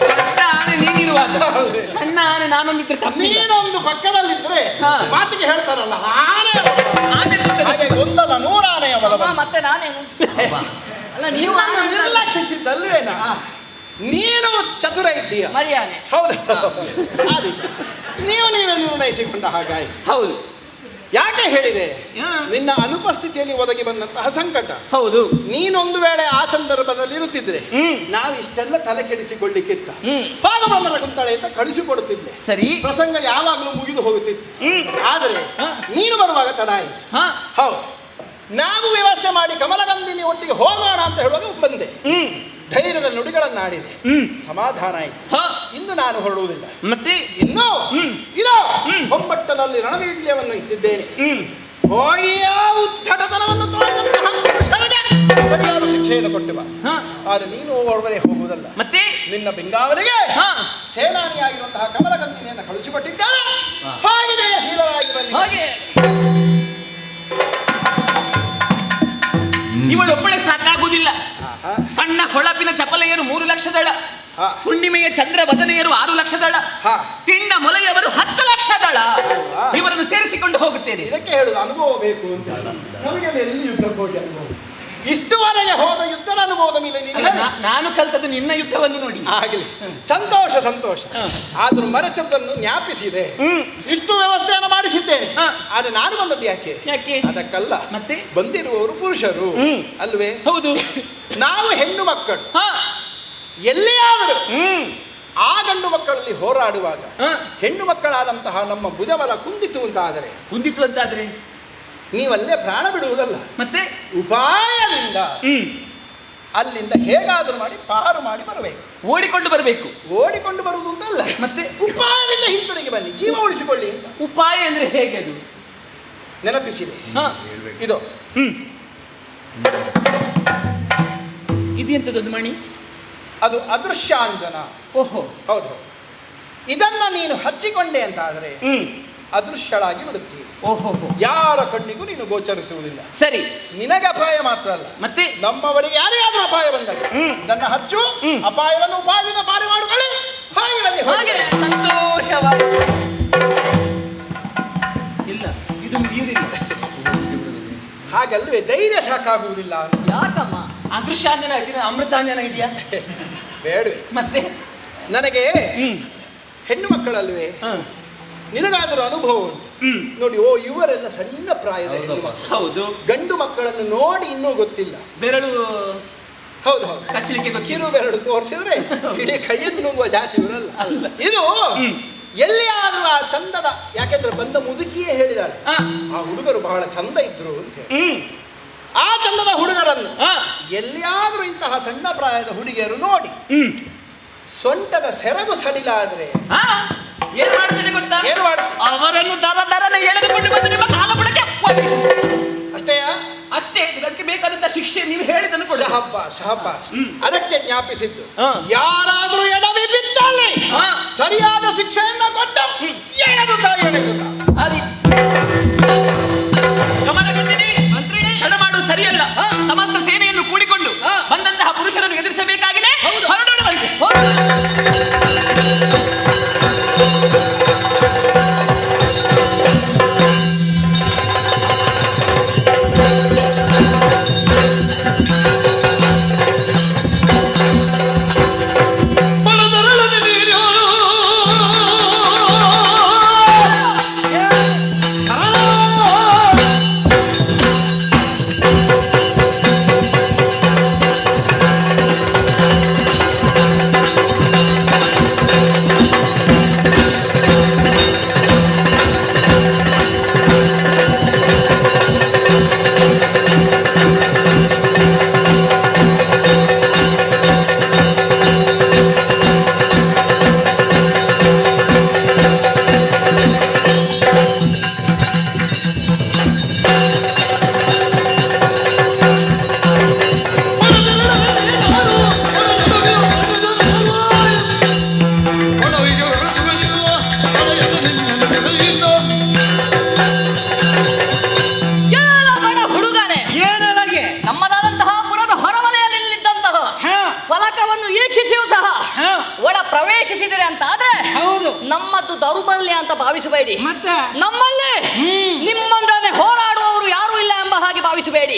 ಸಣ್ಣ ಆನೆ ನಾನೊಂದಿದ್ರೆ ನೀನೊಂದು ಪಕ್ಕದಲ್ಲಿದ್ರೆ ಮಾತಿಗೆ ಹೇಳ್ತಾರಲ್ಲ ಆನೆ ಹಾಗೆ ಗೊಂದಲ 100 ಆನೆಯ ಬಲವಂತ. ಮತ್ತೆ ನಾನೇನು ಅಲ್ಲ ನೀವು ನಿರ್ಲಕ್ಷಿಸಿದ್ದಲ್ವೇನಾ? ನೀನು ಚತುರ ಇದ್ದೀಯ, ಮರಿಯಾನೆ. ಹೌದು. ನೀವೇ ನಿರ್ಣಯಿಸಿಕೊಂಡ ಹಾಗಾಯ್ತು. ಹೌದು. ಯಾಕೆ ಹೇಳಿದೆ? ನಿನ್ನ ಅನುಪಸ್ಥಿತಿಯಲ್ಲಿ ಒದಗಿ ಬಂದಂತಹ ಸಂಕಟ. ಹೌದು. ನೀನೊಂದು ವೇಳೆ ಆ ಸಂದರ್ಭದಲ್ಲಿ ಇರುತ್ತಿದ್ರೆ ನಾವು ಇಷ್ಟೆಲ್ಲ ತಲೆ ಕೆಡಿಸಿಕೊಳ್ಳಿಕ್ಕಿತ್ತ ಪಾದಬ್ರಹ್ಮರ ಕುಂತಾಳೆ ಅಂತ ಕಳಿಸಿಕೊಡುತ್ತಿದ್ದೆ. ಸರಿ. ಪ್ರಸಂಗ ಯಾವಾಗಲೂ ಮುಗಿದು ಹೋಗುತ್ತಿತ್ತು. ಆದರೆ ನೀನು ಬರುವಾಗ ತಡ ಆಯಿತು. ಹೌದು, ನಾವು ವ್ಯವಸ್ಥೆ ಮಾಡಿ ಕಮಲಗಂಧಿನಿ ಒಟ್ಟಿಗೆ ಹೋಗೋಣ ಅಂತ ಹೇಳುವಾಗ ಬಂದೆ. ಧೈರ್ಯದ ನುಡಿಗಳನ್ನಾಡಿದೆ, ಸಮಾಧಾನ ಆಯಿತು. ಇನ್ನು ನಾನು ಹೊರಡುವುದಿಲ್ಲ. ಮತ್ತೆ ಇನ್ನು ಇದೋ ಹೊಂಬಟ್ಟನಲ್ಲಿ ರಣವೀಳ್ಯವನ್ನು ಇಟ್ಟಿದ್ದೇನೆ. ಹೋಗಿಯ ಉದ್ದಟತನವನ್ನು ತೋರಿದಂತಹ ಸರಿಯಾದ ಶಿಕ್ಷೆಯನ್ನು ಕೊಟ್ಟೆವ. ಆದರೆ ನೀನು ಹೊರಗಡೆ ಹೋಗುವುದಲ್ಲ. ಮತ್ತೆ ನಿನ್ನ ಬೆಂಗಾವಲಿಗೆ ಸೇನಾನಿಯಾಗಿರುವಂತಹ ಕಮಲಗಂಧಿನಿಯನ್ನು ಕಳಿಸಿಕೊಟ್ಟಿದ್ದಾರೆ. ಹಾಗೆಯೇ ಶೀಲರಾಗಿ ಬನ್ನಿ. ಹಾಗೆ ಇವಳೊಬ್ಬಳೆ ಸಾಕಾಗುವುದಿಲ್ಲ. ಸಣ್ಣ ಹೊಳಪಿನ ಚಪಲೆಯರು 3 ಲಕ್ಷದಳ, ಹುಣ್ಣಿಮೆಯ ಚಂದ್ರ ಬದನೆಯರು 6 ಲಕ್ಷದಳ, ತಿಂಡ ಮೊಲೆಯವರು 10 ಲಕ್ಷದಳ. ಇವರನ್ನು ಸೇರಿಸಿಕೊಂಡು ಹೋಗುತ್ತೇನೆ. ಇದಕ್ಕೆ ಹೇಳುದು ಅನುಭವ ಬೇಕು ಅಂತ. ನನಗೆ ಎಲ್ಲಿ ಯುದ್ಧಕ್ಕೆ ಹೋಗಿ ಅನುಭವ? ಇಷ್ಟುವರೆಗೆ ಹೋದ ಯುದ್ಧದ ಅನುಭವದ ಮೇಲೆ ನಾನು ಕಲ್ತದ್ದು ನಿನ್ನ ಯುದ್ಧವನ್ನು ನೋಡಿ. ಆಗಲಿ, ಸಂತೋಷ ಸಂತೋಷ. ಆದ್ರೂ ಮರೆತದ್ದನ್ನು ಜ್ಞಾಪಿಸಿದೆ. ಇಷ್ಟು ವ್ಯವಸ್ಥೆಯನ್ನು ಮಾಡಿಸಿದ್ದೇನೆ. ಆದ್ರೆ ನಾನು ಬಂದದ್ದು ಯಾಕೆ? ಅದಕ್ಕಲ್ಲ. ಮತ್ತೆ ಬಂದಿರುವವರು ಪುರುಷರು ಅಲ್ವೇ? ಹೌದು. ನಾವು ಹೆಣ್ಣು ಮಕ್ಕಳು ಎಲ್ಲಿಯಾದರೂ ಆ ಗಂಡು ಮಕ್ಕಳಲ್ಲಿ ಹೋರಾಡುವಾಗ ಹೆಣ್ಣು ಮಕ್ಕಳಾದಂತಹ ನಮ್ಮ ಭುಜಬಲ ಕುಂದಿತು ಅಂತಾದರೆ ನೀವಲ್ಲೇ ಪ್ರಾಣ ಬಿಡುವುದಲ್ಲ. ಮತ್ತೆ ಉಪಾಯದಿಂದ ಅಲ್ಲಿಂದ ಹೇಗಾದರೂ ಮಾಡಿ ಪಾರು ಮಾಡಿ ಬರಬೇಕು. ಓಡಿಕೊಂಡು ಬರಬೇಕು. ಓಡಿಕೊಂಡು ಬರುವುದು ಅಂತಲ್ಲ, ಮತ್ತೆ ಉಪಾಯದಿಂದ ಹಿಂತಿರುಗಿ ಬನ್ನಿ, ಜೀವ ಉಳಿಸಿಕೊಳ್ಳಿ ಅಂತ. ಉಪಾಯ ಅಂದ್ರೆ ಹೇಗೆ? ಅದು ನೆನಪಿಸಿದೆ. ಇದು ಇದೆಂತದೊಂದು ಮಣಿ, ಅದು ಅದೃಶ್ಯಾಂಜನ. ಓಹೋ, ಹೌದು. ಇದನ್ನ ನೀನು ಹಚ್ಚಿಕೊಂಡೆ ಅಂತ ಆದ್ರೆ ಅದೃಶ್ಯಳಾಗಿ ಬಿಡುತ್ತೀರಿ. ಓಹೋ, ಯಾರ ಕಣ್ಣಿಗೂ ನೀನು ಗೋಚರಿಸುವುದಿಲ್ಲ. ಸರಿ. ನಿನಗೆ ಅಪಾಯ ಮಾತ್ರ ಅಲ್ಲ, ಮತ್ತೆ ನಮ್ಮವರಿಗೆ ಯಾರೇ ಆದ್ರೂ ಅಪಾಯ ಬಂದಾಗ ನನ್ನ ಹಚ್ಚು, ಅಪಾಯವನ್ನು ಉಪಾಯದಿಂದ ಪಾರು ಮಾಡಿಕೊಳ್ಳಿ. ಹಾಗೆ ಬನ್ನಿ, ಹಾಗೆ ಸಂತೋಷವಾಗಿ. ಇಲ್ಲ, ಇದು ನೀರಿಲ್ಲ. ಹಾಗಲ್ವೇ ಧೈರ್ಯ ಸಾಕಾಗುವುದಿಲ್ಲ. ಯಾಕಮ್ಮ? ಅದೃಶ್ಯಾಂಜನ ಇದೆಯಾ, ಅಮೃತಾಂಜನ ಇದೆಯಾ? ಬೇಡವೆ. ಮತ್ತೆ ನನಗೆ ಹೆಣ್ಣು ಮಕ್ಕಳಲ್ವೇ, ನಿನಗಾದರೂ ಅನುಭವ ಉಂಟು ನೋಡಿ. ಓ, ಇವರೆಲ್ಲ ಸಣ್ಣ ಪ್ರಾಯದ ಹೆಣ್ಣು ಮಕ್ಕಳು. ಹೌದು. ಗಂಡು ಮಕ್ಕಳನ್ನು ನೋಡಿ ಇನ್ನೂ ಗೊತ್ತಿಲ್ಲ. ಬೆರಳು ಹೌದು ಹೌದು, ಕಚ್ಚಲಿಕ್ಕೆ ಕಿರು ಬೆರಳು ತೋರಿಸಿದ್ರೆ ಇಡೀ ಕೈಯನ್ನು ನುಂಗುವ ಜಾತಿ ಇವರಲ್ಲ. ಇದು ಎಲ್ಲಿಯಾದ್ರೂ ಆ ಚಂದದ, ಯಾಕೆಂದ್ರೆ ಬಂದ ಮುದುಕಿಯೇ ಹೇಳಿದಾಳೆ ಆ ಹುಡುಗರು ಬಹಳ ಚಂದ ಇದ್ರು ಅಂತ ಹೇಳಿ. ಆ ಚಂದದ ಹುಡುಗರನ್ನು ಎಲ್ಲಿಯಾದ್ರೂ ಇಂತಹ ಸಣ್ಣ ಪ್ರಾಯದ ಹುಡುಗಿಯರು ನೋಡಿ ಸೊಂಟದ ಸೆರಗು ಸಡಿಲಾದ್ರೆ ಏನ್ ಮಾಡ್ತೀನಿ ಗೊತ್ತಾ? ಏನು ಮಾಡ್ತೀನಿ? ಅವರನ್ನು ದರನೆ ಎಳೆದುಕೊಂಡು ಬಂದು ನಿಮ್ಮ ಕಾಲ ಬುಡಕ್ಕೆ ಅಷ್ಟೇಯಾ? ಅಷ್ಟೇ. ಇದಕ್ಕೆ ಬೇಕಾದಂತ ಶಿಕ್ಷೆ ನೀವು ಹೇಳಿದನ್ನು ಕೊಡಿ. ಶಹಬ್ಬಾಸ್. ಅದಕ್ಕೆ ಜ್ಞಾಪಿಸಿದ್ದು, ಯಾರಾದ್ರೂ ಎಡವಿ ಬಿದ್ದಲ್ಲಿ ಸರಿಯಾದ ಶಿಕ್ಷೆಯನ್ನ ಕೊಟ್ಟು ಎಳೆದುತ್ತಾ. ಗಮನ ಕೊಟ್ಟಿನಿ ತಡ ಮಾಡುವುದು ಸರಿಯಲ್ಲ. ಸಮಸ್ತ ಸೇನೆಯನ್ನು ಕೂಡಿಕೊಂಡು ಬಂದಂತಹ ಪುರುಷರನ್ನು ಎದುರಿಸಬೇಕಾಗಿದೆ. ಹೊರಡೋಣ ಬನ್ನಿ. ಪ್ರವೇಶಿಸಿದರೆ ಅಂತ ಆದ್ರೆ ಹೌದು ನಮ್ಮದು ದೌರ್ಬಲ್ಯ ಅಂತ ಭಾವಿಸಬೇಡಿ. ಮತ್ತೆ ನಮ್ಮಲ್ಲಿ ನಿಮ್ಮಂತಾನೆ ಹೋರಾಡುವವರು ಯಾರು ಇಲ್ಲ ಎಂಬ ಹಾಗೆ ಭಾವಿಸಬೇಡಿ.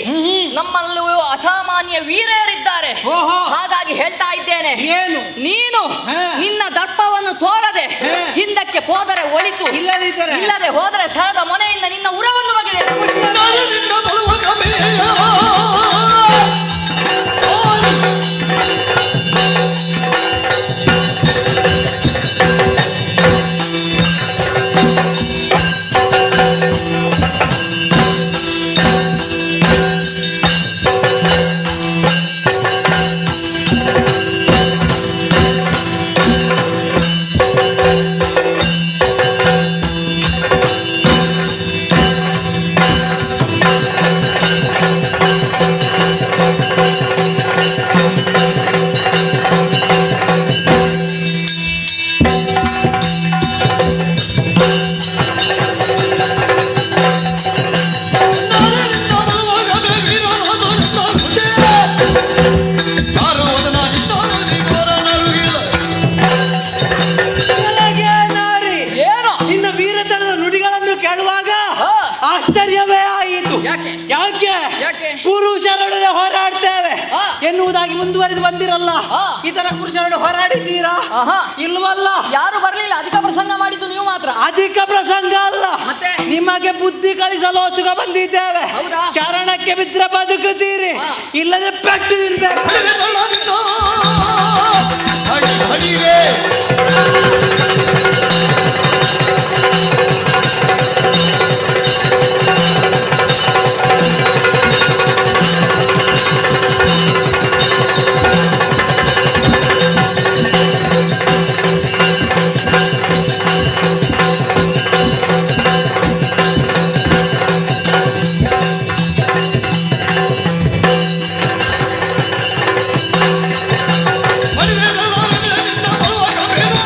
ನಮ್ಮಲ್ಲೂ ಅಸಾಮಾನ್ಯ ವೀರರಿದ್ದಾರೆ. ಹಾಗಾಗಿ ಹೇಳ್ತಾ ಇದ್ದೇನೆ, ಏನು ನೀನು ನಿನ್ನ ದರ್ಪವನ್ನು ತೋರದೆ ಹಿಂದಕ್ಕೆ ಹೋದರೆ ಒಳಿತು, ಇಲ್ಲದೆ ಹೋದರೆ ಸರದ ಮೊನೆಯಿಂದ ನಿನ್ನ ಉರವನ್ನು ಬಗೆದೆ. ಪುರುಷರೊಡನೆ ಹೋರಾಡ್ತೇವೆ ಎನ್ನುವುದಾಗಿ ಮುಂದುವರೆದು ಬಂದಿರಲ್ಲ. ಇತರ ಪುರುಷರೊಡನೆ ಹೋರಾಡಿದ್ದೀರಾ? ಇಲ್ವಲ್ಲ. ಯಾರು ಬರಲಿಲ್ಲ. ಅಧಿಕ ಪ್ರಸಂಗ ಮಾಡಿದ್ದು ನೀವು ಮಾತ್ರ. ಅಧಿಕ ಪ್ರಸಂಗ ಅಲ್ಲ, ಮತ್ತೆ ನಿಮಗೆ ಬುದ್ಧಿ ಕಲಿಸಲು ಸುಖ ಬಂದಿದ್ದೇವೆ. ಚರಣಕ್ಕೆ ಬಿದ್ದರೆ ಬದುಕುತ್ತೀರಿ, ಇಲ್ಲದೆ ಪೆಟ್ಟು ತಿನ್ಬೇಕು. ಬರುವಾಗ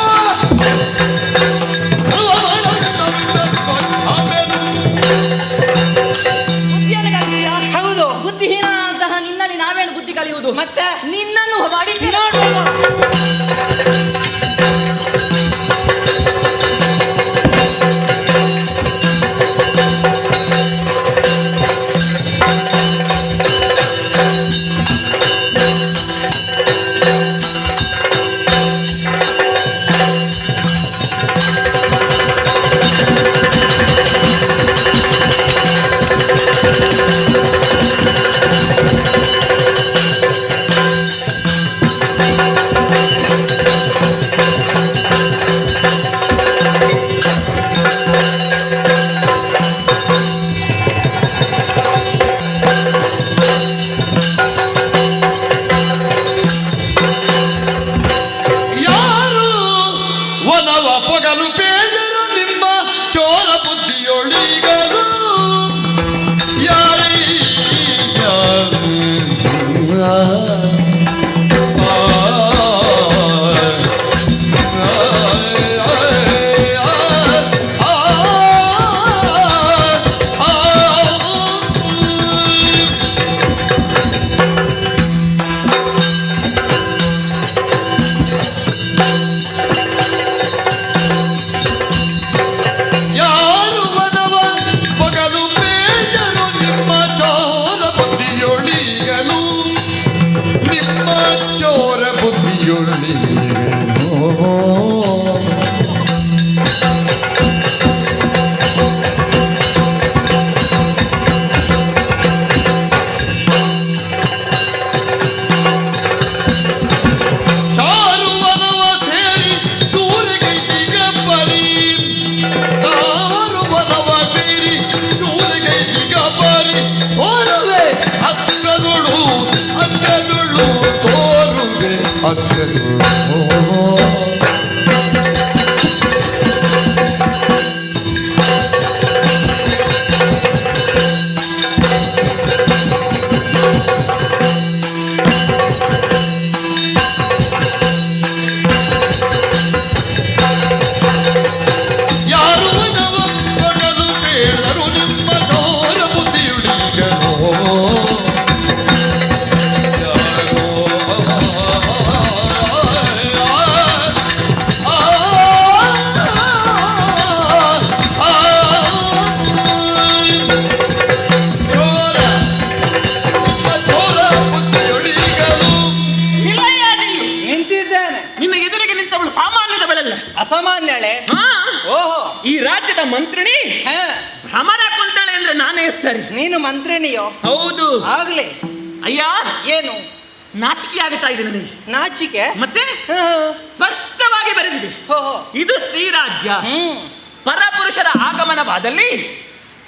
ಬಗಲು ಬೇಡರು ನಿಮ್ಮ ಚೋರ ಬುದ್ಧಿಯೊಳಿಗರು ಅಸಾಮಾನ್ಯಳೆ. ಓಹೋ, ಈ ರಾಜ್ಯದ ಮಂತ್ರಿಣಿ ಭ್ರಮರ ಕುಂತಳೆ ಅಂದ್ರೆ ನಾನೇ ಸರಿ. ನೀನು ಮಂತ್ರಿಣಿಯೋ? ಹೌದು. ಆಗ್ಲಿ. ಅಯ್ಯ, ಏನು ನಾಚಿಕೆ ಆಗುತ್ತಾ ಇದೆ ನನಗೆ. ನಾಚಿಕೆ? ಮತ್ತೆ ಸ್ಪಷ್ಟವಾಗಿ ಬರೆದಿದೆ, ಇದು ಸ್ತ್ರೀ ರಾಜ್ಯ. ಪರಪುರುಷರ ಆಗಮನವಾದಲ್ಲಿ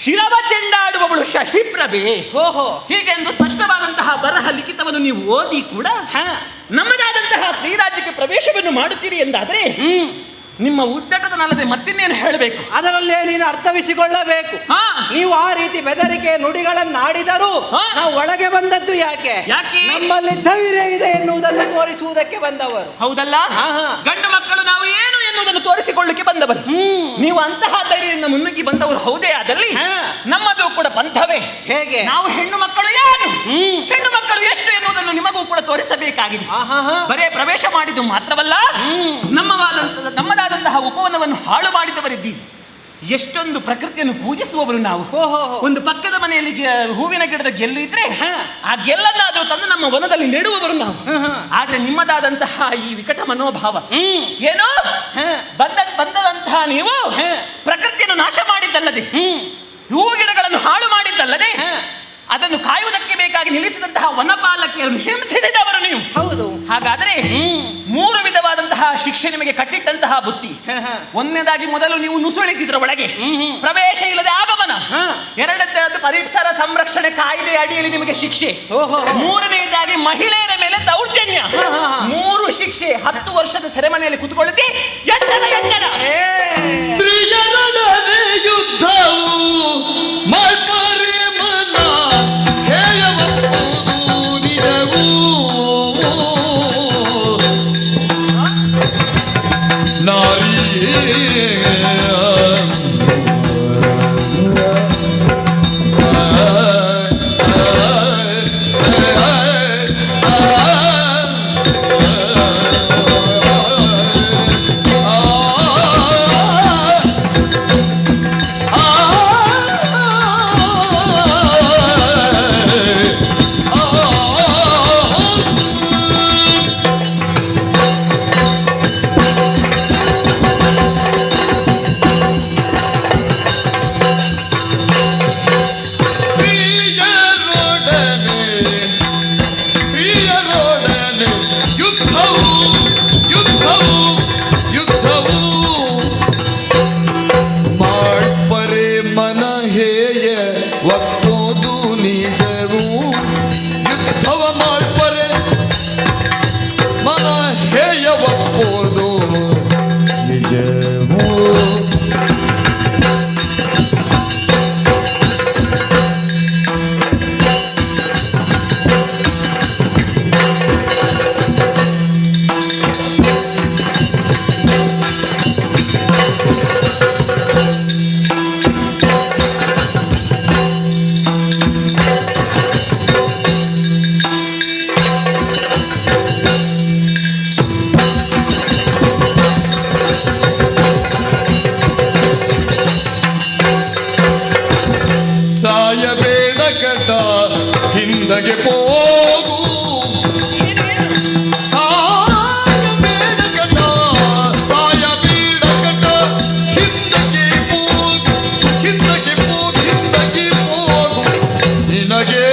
ಶಿರವ ಚೆಂಡಾಡುವವಳು ಶಶಿಪ್ರಭೆ. ಓಹೋ, ಹೀಗೆಂದು ಸ್ಪಷ್ಟವಾದಂತಹ ಬರಹ ಲಿಖಿತವನ್ನು ನೀವು ಓದಿ ಕೂಡ ನಮ್ಮದಾದಂತಹ ಸ್ತ್ರೀ ರಾಜ್ಯಕ್ಕೆ ಪ್ರವೇಶವನ್ನು ಮಾಡುತ್ತೀರಿ ಎಂದಾದ್ರೆ ನಿಮ್ಮ ಉದ್ದಟದನಲ್ಲದೆ ಮತ್ತಿನ್ನೇನು ಹೇಳಬೇಕು? ಅದರಲ್ಲೇ ನೀನು ಅರ್ಥವಿಸಿಕೊಳ್ಳಬೇಕು. ನೀವು ಆ ರೀತಿ ಬೆದರಿಕೆ ನುಡಿಗಳನ್ನಾಡಿದರೂ ನಾವು ಒಳಗೆ ಬಂದದ್ದು ಯಾಕೆ? ನಮ್ಮಲ್ಲಿ ಧೈರ್ಯ ಇದೆ ಎನ್ನುವುದನ್ನು ತೋರಿಸುವುದಕ್ಕೆ ಬಂದವರು. ಹೌದಲ್ಲ? ಗಂಡು ಮಕ್ಕಳು ನಾವು ಏನು ಎನ್ನುವುದನ್ನು ತೋರಿಸಿಕೊಳ್ಳಕ್ಕೆ ಬಂದವರು. ನೀವು ಅಂತಹ ಧೈರ್ಯದಿಂದ ಮುನ್ನುಗ್ಗಿ ಬಂದವರು ಹೌದೇ ಆದಲ್ಲಿ ನಮ್ಮದು ಕೂಡ ಪಂಥವೇ. ಹೇಗೆ? ನಾವು ಹೆಣ್ಣು ಮಕ್ಕಳು ಏನು, ಹೆಣ್ಣು ಮಕ್ಕಳು ಎಷ್ಟು ಎನ್ನುವುದನ್ನು ನಿಮಗೂ ಕೂಡ ತೋರಿಸಬೇಕಾಗಿದೆ. ಬರೇ ಪ್ರವೇಶ ಮಾಡಿದ್ದು ಮಾತ್ರವಲ್ಲ, ನಮ್ಮದಾದಂತಹ ಉಪವನವನ್ನು ಹಾಳು ಮಾಡಿದವರಿದ್ದೀರಿ. ಎಷ್ಟೊಂದು ಪ್ರಕೃತಿಯನ್ನು ಪೂಜಿಸುವವರು ನಾವು. ಒಂದು ಪಕ್ಕದ ಮನೆಯಲ್ಲಿ ಹೂವಿನ ಗಿಡದ ಗೆಲ್ಲು ಇದ್ರೆ ಆ ಗೆಲ್ಲನ್ನಾದ್ರೂ ತಂದು ನಮ್ಮ ವನದಲ್ಲಿ ನೆಡುವವರು ನಾವು. ಆದ್ರೆ ನಿಮ್ಮದಾದಂತಹ ಈ ವಿಕಟ ಮನೋಭಾವ ಏನು, ಬಂದದಂತಹ ನೀವು ಪ್ರಕೃತಿಯನ್ನು ನಾಶ ಮಾಡಿದ್ದಲ್ಲದೆ, ಹೂ ಗಿಡಗಳನ್ನು ಹಾಳು ಮಾಡಿದ್ದಲ್ಲದೆ, ಅದನ್ನು ಕಾಯುವುದಕ್ಕೆ ಬೇಕಾಗಿ ನಿಲ್ಲಿಸಿದಂತಹ ವನಪಾಲಕಿಯರನ್ನು ಹಿಂಸಿಸಿದವರು ನೀವು. ಹೌದು. ಹಾಗಾದ್ರೆ 3 ವಿಧವಾದಂತಹ ಶಿಕ್ಷೆ ನಿಮಗೆ ಕಟ್ಟಿಟ್ಟಂತಹ ಬುದ್ಧಿ. ಒಂದನೇದಾಗಿ ಮೊದಲು ನೀವು ನುಸುಳಿದ್ರ ಒಳಗೆ ಪ್ರವೇಶ ಇಲ್ಲದೆ ಆಗಮನ. ಎರಡನೇದಾಗಿ ಪರಿಸರ ಸಂರಕ್ಷಣೆ ಕಾಯ್ದೆ ಅಡಿಯಲ್ಲಿ ನಿಮಗೆ ಶಿಕ್ಷೆ. ಮೂರನೆಯದಾಗಿ ಮಹಿಳೆಯರ ಮೇಲೆ ದೌರ್ಜನ್ಯ. 3 ಶಿಕ್ಷೆ. 10 ವರ್ಷದ ಸೆರೆಮನೆಯಲ್ಲಿ ಕುತ್ಕೊಳ್ಳುತ್ತೆ. ಎಚ್ಚರ ಎಚ್ಚರ. ಸ್ತ್ರೀಯರೊಡನೆ ಯುದ್ಧವು ಮಾಡ್ತಾರೆ ಮನ ಸಾಯಬೇಡ ಕಟ ಹಿಂದಗೆ ಹೋಗು, ಸಾಯಬೇಡ ಕಟ, ಸಾಯಬೇಡ ಕಟ ಹಿಂದಗೆ ಹೋಗು, ಹಿಂದಗೆ ಹೋಗು, ಹಿಂದಗೆ ಹೋಗು. ನಿನಗೆ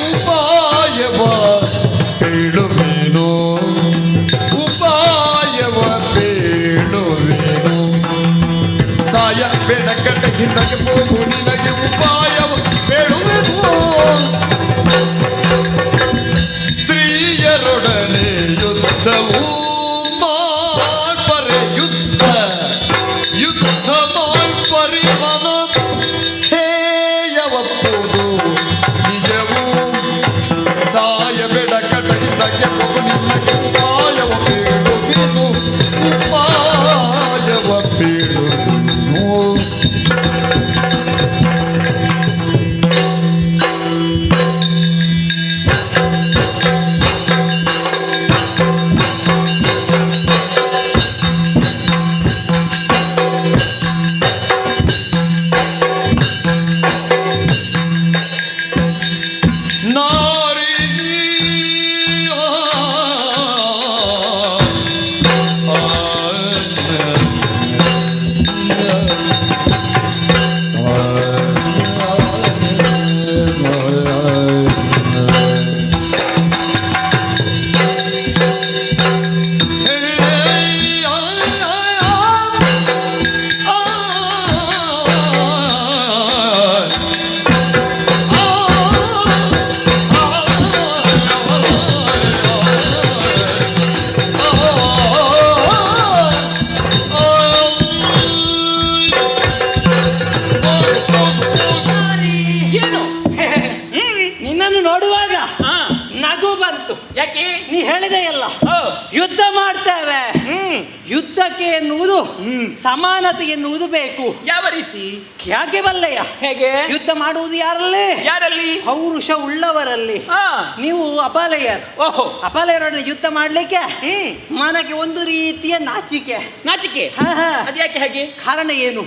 ಉಪಾಯವ ಬೇಡುವೇನೋ, ಉಪಾಯವ ಬೇಡುವೇನೋ. ಸಾಯಬೇಡ ಕಟ ಹಿಂದಗೆ ಹೋಗು, ನಿನಗೆ ಉಪಾಯವ ಬೇಡುವೆನು. ಸ್ತ್ರೀಯರೊಡನೆ ಯುದ್ಧವು ಮಾಡ್ಪರೆ, ಯುದ್ಧ ಯುದ್ಧ ಮಾಡ್ಪರಿ ಮನ ಹೇಯವಪ್ಪುದು ನಿಜವು. ಸಾಯಬೇಡ ಕಟ ಹಿಂದಕ್ಕೆ ಹೋಗು, ನಿನಗೆ ಉಪಾಯವ ಬೇಡುವೆನು, ಉಪಾಯವ ಬೇಡುವೆನು. ನಿನ್ನನ್ನು ನೋಡುವಾಗ ನಗು ಬಂತು. ಯಾಕೆ? ನೀ ಹೇಳಿದೆಯಲ್ಲ, ಯುದ್ಧ ಮಾಡ್ತೇವೆ, ಯುದ್ಧಕ್ಕೆ ಎನ್ನುವುದು ಸಮಾನತೆ ಎನ್ನುವುದು ಬೇಕು. ಯಾವ ರೀತಿ? ಯಾಕೆ ಬಲ್ಲೆಯ? ಹೇಗೆ? ಯುದ್ಧ ಮಾಡುವುದು ಯಾರಲ್ಲಿ? ಯಾರಲ್ಲಿ? ಪೌರುಷ ಉಳ್ಳವರಲ್ಲಿ. ನೀವು ಅಬಲೆಯರು. ಓಹೋ, ಅಬಲೆಯರೊಡನೆ ಯುದ್ಧ ಮಾಡ್ಲಿಕ್ಕೆ ಮನಕ್ಕೆ ಒಂದು ರೀತಿಯ ನಾಚಿಕೆ. ನಾಚಿಕೆ? ಹಾ ಹಾ. ಅದ್ಯಾಕೆ ಹಾಗೆ? ಕಾರಣ ಏನು?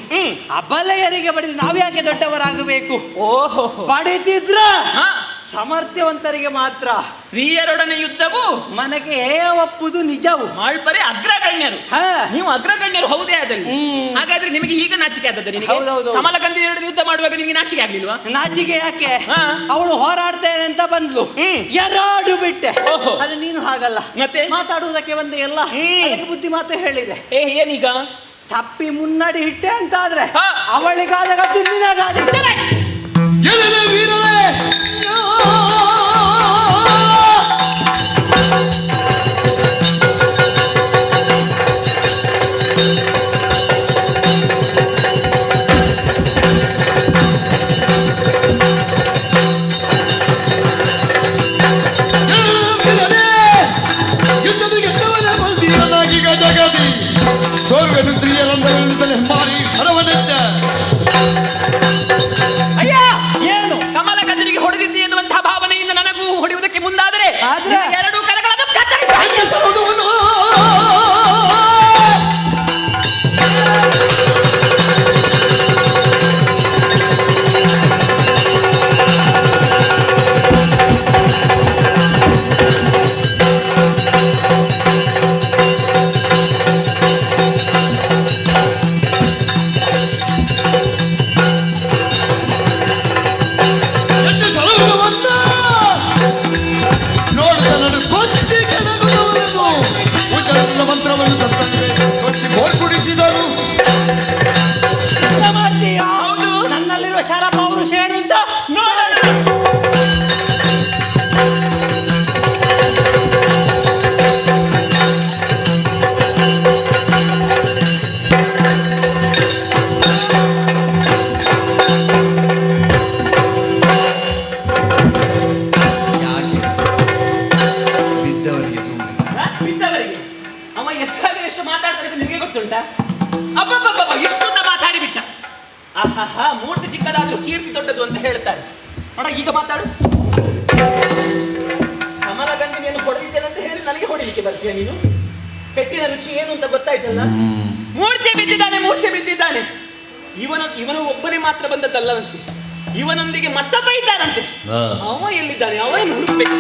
ಅಬಲೆಯರಿಗೆ ಬಡಿದು ನಾವ್ಯಾಕೆ ದೊಡ್ಡವರಾಗಬೇಕು? ಓಹೋ, ಬಡಿತಿದ್ರ ಸಮರ್ಥವಂತರಿಗೆ ಮಾತ್ರ. ಸ್ತ್ರೀಯರೊಡನೆ ಯುದ್ಧವು ಮನಕ್ಕೆ ಒಪ್ಪುದು ನಿಜವು. ಮಾಡ್ಪರೆ ಅಗ್ರಗಣ್ಯರು. ನೀವು ಅಗ್ರಗಣ್ಯರು ಹೌದೇ ಆದಲ್ಲಿ. ಹಾಗಾದ್ರೆ ನಿಮಗೆ ಈಗ ನಾಚಿಕೆ ಆದದ್ದು ನಿನಗೆ? ಹೌದೌದು. ಕಮಲಗಂಧಿಯರೊಡನೆ ಯುದ್ಧ ಮಾಡುವಾಗ ನಿಮಗೆ ನಾಚಿಕೆ ಆಗ್ಲಿಲ್ವಾ? ನಾಚಿಕೆ ಯಾಕೆ? ಅವಳು ಹೋರಾಡ್ತೇನೆ ಅಂತ ಬಂದ್ಲು, ಎರಡು ಬಿಟ್ಟೆ. ಅದು ನೀನು ಹಾಗಲ್ಲ, ಮತ್ತೆ ಮಾತಾಡುವುದಕ್ಕೆ ಬಂದೆ ಎಲ್ಲ, ಅದಕ್ಕೆ ಬುದ್ಧಿ ಮಾತು ಹೇಳಿದೆ. ಏನೀಗ? ತಪ್ಪಿ ಮುನ್ನಡಿ ಇಟ್ಟೆ ಅಂತಾದ್ರೆ ಅವಳಿಗಾದ ಗತಿ ನಿನಗಾದ. ವೀರರೇ, ಯುದ್ಧದ ಗೆದ್ದವನ ಮಂದಿರನಾಗಿ ಗಜಗದಿ ತೋರ್ವೆನು ಸ್ತ್ರೀಯರಂದರಲ್ಲಿ ಮಾರಿ ಹರವನೆತ್ತ. ಅಯ್ಯ, ಏನು ಕಮಲಗಂಧನಿಗೆ ಹೊಡೆದಿದ್ದೆ ಎನ್ನುವಂತಹ ಭಾವನೆಯಿಂದ ನನಗೂ ಹೊಡೆಯುವುದಕ್ಕೆ ಮುಂದಾದರೆ ಎರಡು ಕರಗಳನ್ನು ಕತ್ತರಿಸಿ ಮಂತ್ರವನ್ನು ತತ್ತಂದ್ರೆ ಕೊಚ್ಚಿ ಬೋರ್ಕುಡಿಸಿದರು. ಹೌದು, ನನ್ನಲ್ಲಿರುವ ಶರ ಪೌರುಷ ಏನು ಅಂತ ನೋಡೋಣ. ಬಿದ್ದವರಿಗೆ ಅವ ಎತ್ತಾಗ ಎಷ್ಟು ಮಾತಾಡ್ತಾರೆ ನಿಮಗೆ ಗೊತ್ತುಂಟಾ? ಅಬ್ಬಬ್ಬಬ್ಬ, ಎಷ್ಟೊಂದ ಮಾತಾಡಿಬಿಟ್ಟ. ಆಹಾ, ಮೂರ್ತಿ ಚಿಕ್ಕದಾದ್ರೂ ಕೀರ್ತಿ ದೊಡ್ಡದು ಅಂತ ಹೇಳ್ತಾರೆ. ನೋಡ, ಈಗ ಮಾತಾಡು. ಕಮಲಗಂಧಿನಿಯನ್ನು ಹೊಡೆದಿದ್ದೇನೆ ಅಂತ ಹೇಳಿ ನನಗೆ ಹೊಡಿಲಿಕ್ಕೆ ಬರ್ತೀಯ ನೀನು? ಪೆಟ್ಟಿನ ರುಚಿ ಏನು ಅಂತ ಗೊತ್ತಾಯ್ತಲ್ಲ. ಮೂರ್ಛೆ ಬಿದ್ದಿದ್ದಾನೆ. ಇವನು ಒಬ್ಬನೇ ಮಾತ್ರ ಬಂದದ್ದಲ್ಲವಂತೆ, ಇವನೊಂದಿಗೆ ಮತ್ತೊಬ್ಬ ಇದ್ದಾನಂತೆ. ಅವ ಎಲ್ಲಿದ್ದಾನೆ? ಅವನನ್ನು ಹುಡುಕ್ಬೇಕು.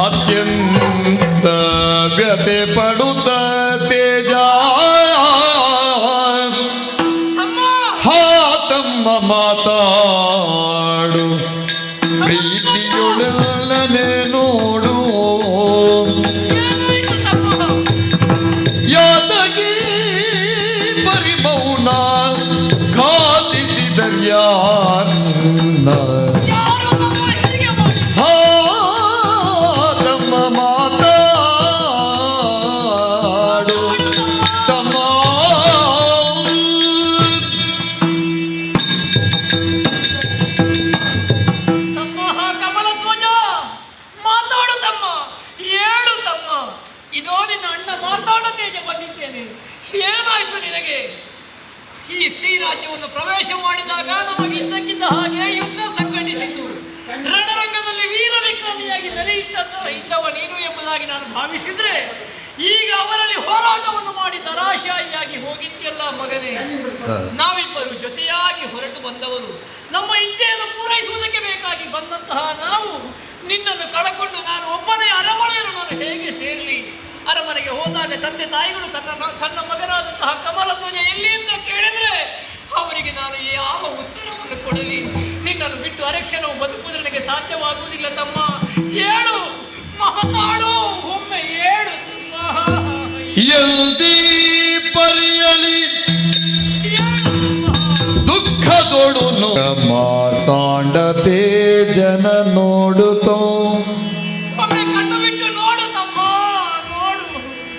ಅತ್ಯಂತ ವ್ಯತೆ ಪಡುತ್ತ ತೇಜ ತಮ್ಮ ಮಾತಾಡು ಪ್ರೀತಿಯೊಡನೆ ನೋಡು ಯಾತಗಿ ಪರಿಮೌನ ಖಾದಿಸಿದರ್ಯಾನ್ನ ತಮ್ಮ ಮಾತಾಡು ತಮ್ಮ ಕಮಲಧ್ವಜ ಮಾತಾಡು ತಮ್ಮ, ಹೇಳು ತಮ್ಮ. ಇದೋ ನಿನ್ನ ಅಣ್ಣ ಮಾತಾಡ ತೇಜ ಬಂದಿದ್ದೇನೆ. ಏನಾಯ್ತು ನಿನಗೆ? ಈ ಸ್ತ್ರೀ ರಾಜ್ಯವನ್ನು ಪ್ರವೇಶ ಮಾಡಿದಾಗ ನಮಗೆ ಇದ್ದಕ್ಕಿದ್ದ ಹಾಗೆ ಯುದ್ಧ ಸಂಘಟಿಸಿತು. ರಣರಂಗದಲ್ಲಿ ವೀರ ವಿಕ್ರಮಿಯಾಗಿ ಇದ್ದವ ನೀನು ಎಂಬುದಾಗಿ ನಾನು ಭಾವಿಸಿದ್ರೆ, ಈಗ ಅವರಲ್ಲಿ ಹೋರಾಟವನ್ನು ಮಾಡಿ ದರಾಶಾಹಿಯಾಗಿ ಹೋಗಿದ್ದೆಲ್ಲ ಮಗನೇ. ನಾವಿಬ್ಬರು ಜೊತೆಯಾಗಿ ಹೊರಟು ಬಂದವರು. ನಮ್ಮ ಇಚ್ಛೆಯನ್ನು ಪೂರೈಸುವುದಕ್ಕೆ ಬೇಕಾಗಿ ಬಂದಂತಹ ನಾವು ನಿನ್ನನ್ನು ಕಳಕೊಂಡು ನಾನು ಒಬ್ಬನೇ ಅರಮನೆಯನ್ನು ನಾನು ಹೇಗೆ ಸೇರಲಿ? ಅರಮನೆಗೆ ಹೋದಾಗ ತಂದೆ ತಾಯಿಗಳು ತನ್ನ ಮಗನಾದಂತಹ ಕಮಲಧ್ವಜ ಎಲ್ಲಿ ಅಂತ ಕೇಳಿದ್ರೆ ಅವರಿಗೆ ನಾನು ಯಾವ ಉತ್ತರವನ್ನು ಕೊಡಲಿ? ನಿನ್ನನ್ನು ಬಿಟ್ಟು ಅರಕ್ಷಣವು ಬದುಕುವುದು ನನಗೆ ಸಾಧ್ಯವಾಗುವುದಿಲ್ಲ ತಮ್ಮ. ಹೇಳು, ಮಾತಾಡು, ಒಮ್ಮೆ ಹೇಳು ತಮ್ಮ. ಎಲ್ದಿ ಪರಿಯಲಿ ದುಃಖದೊಡು ಮಾತಾಂಡ ತೇಜನ ನೋಡುತ್ತೋ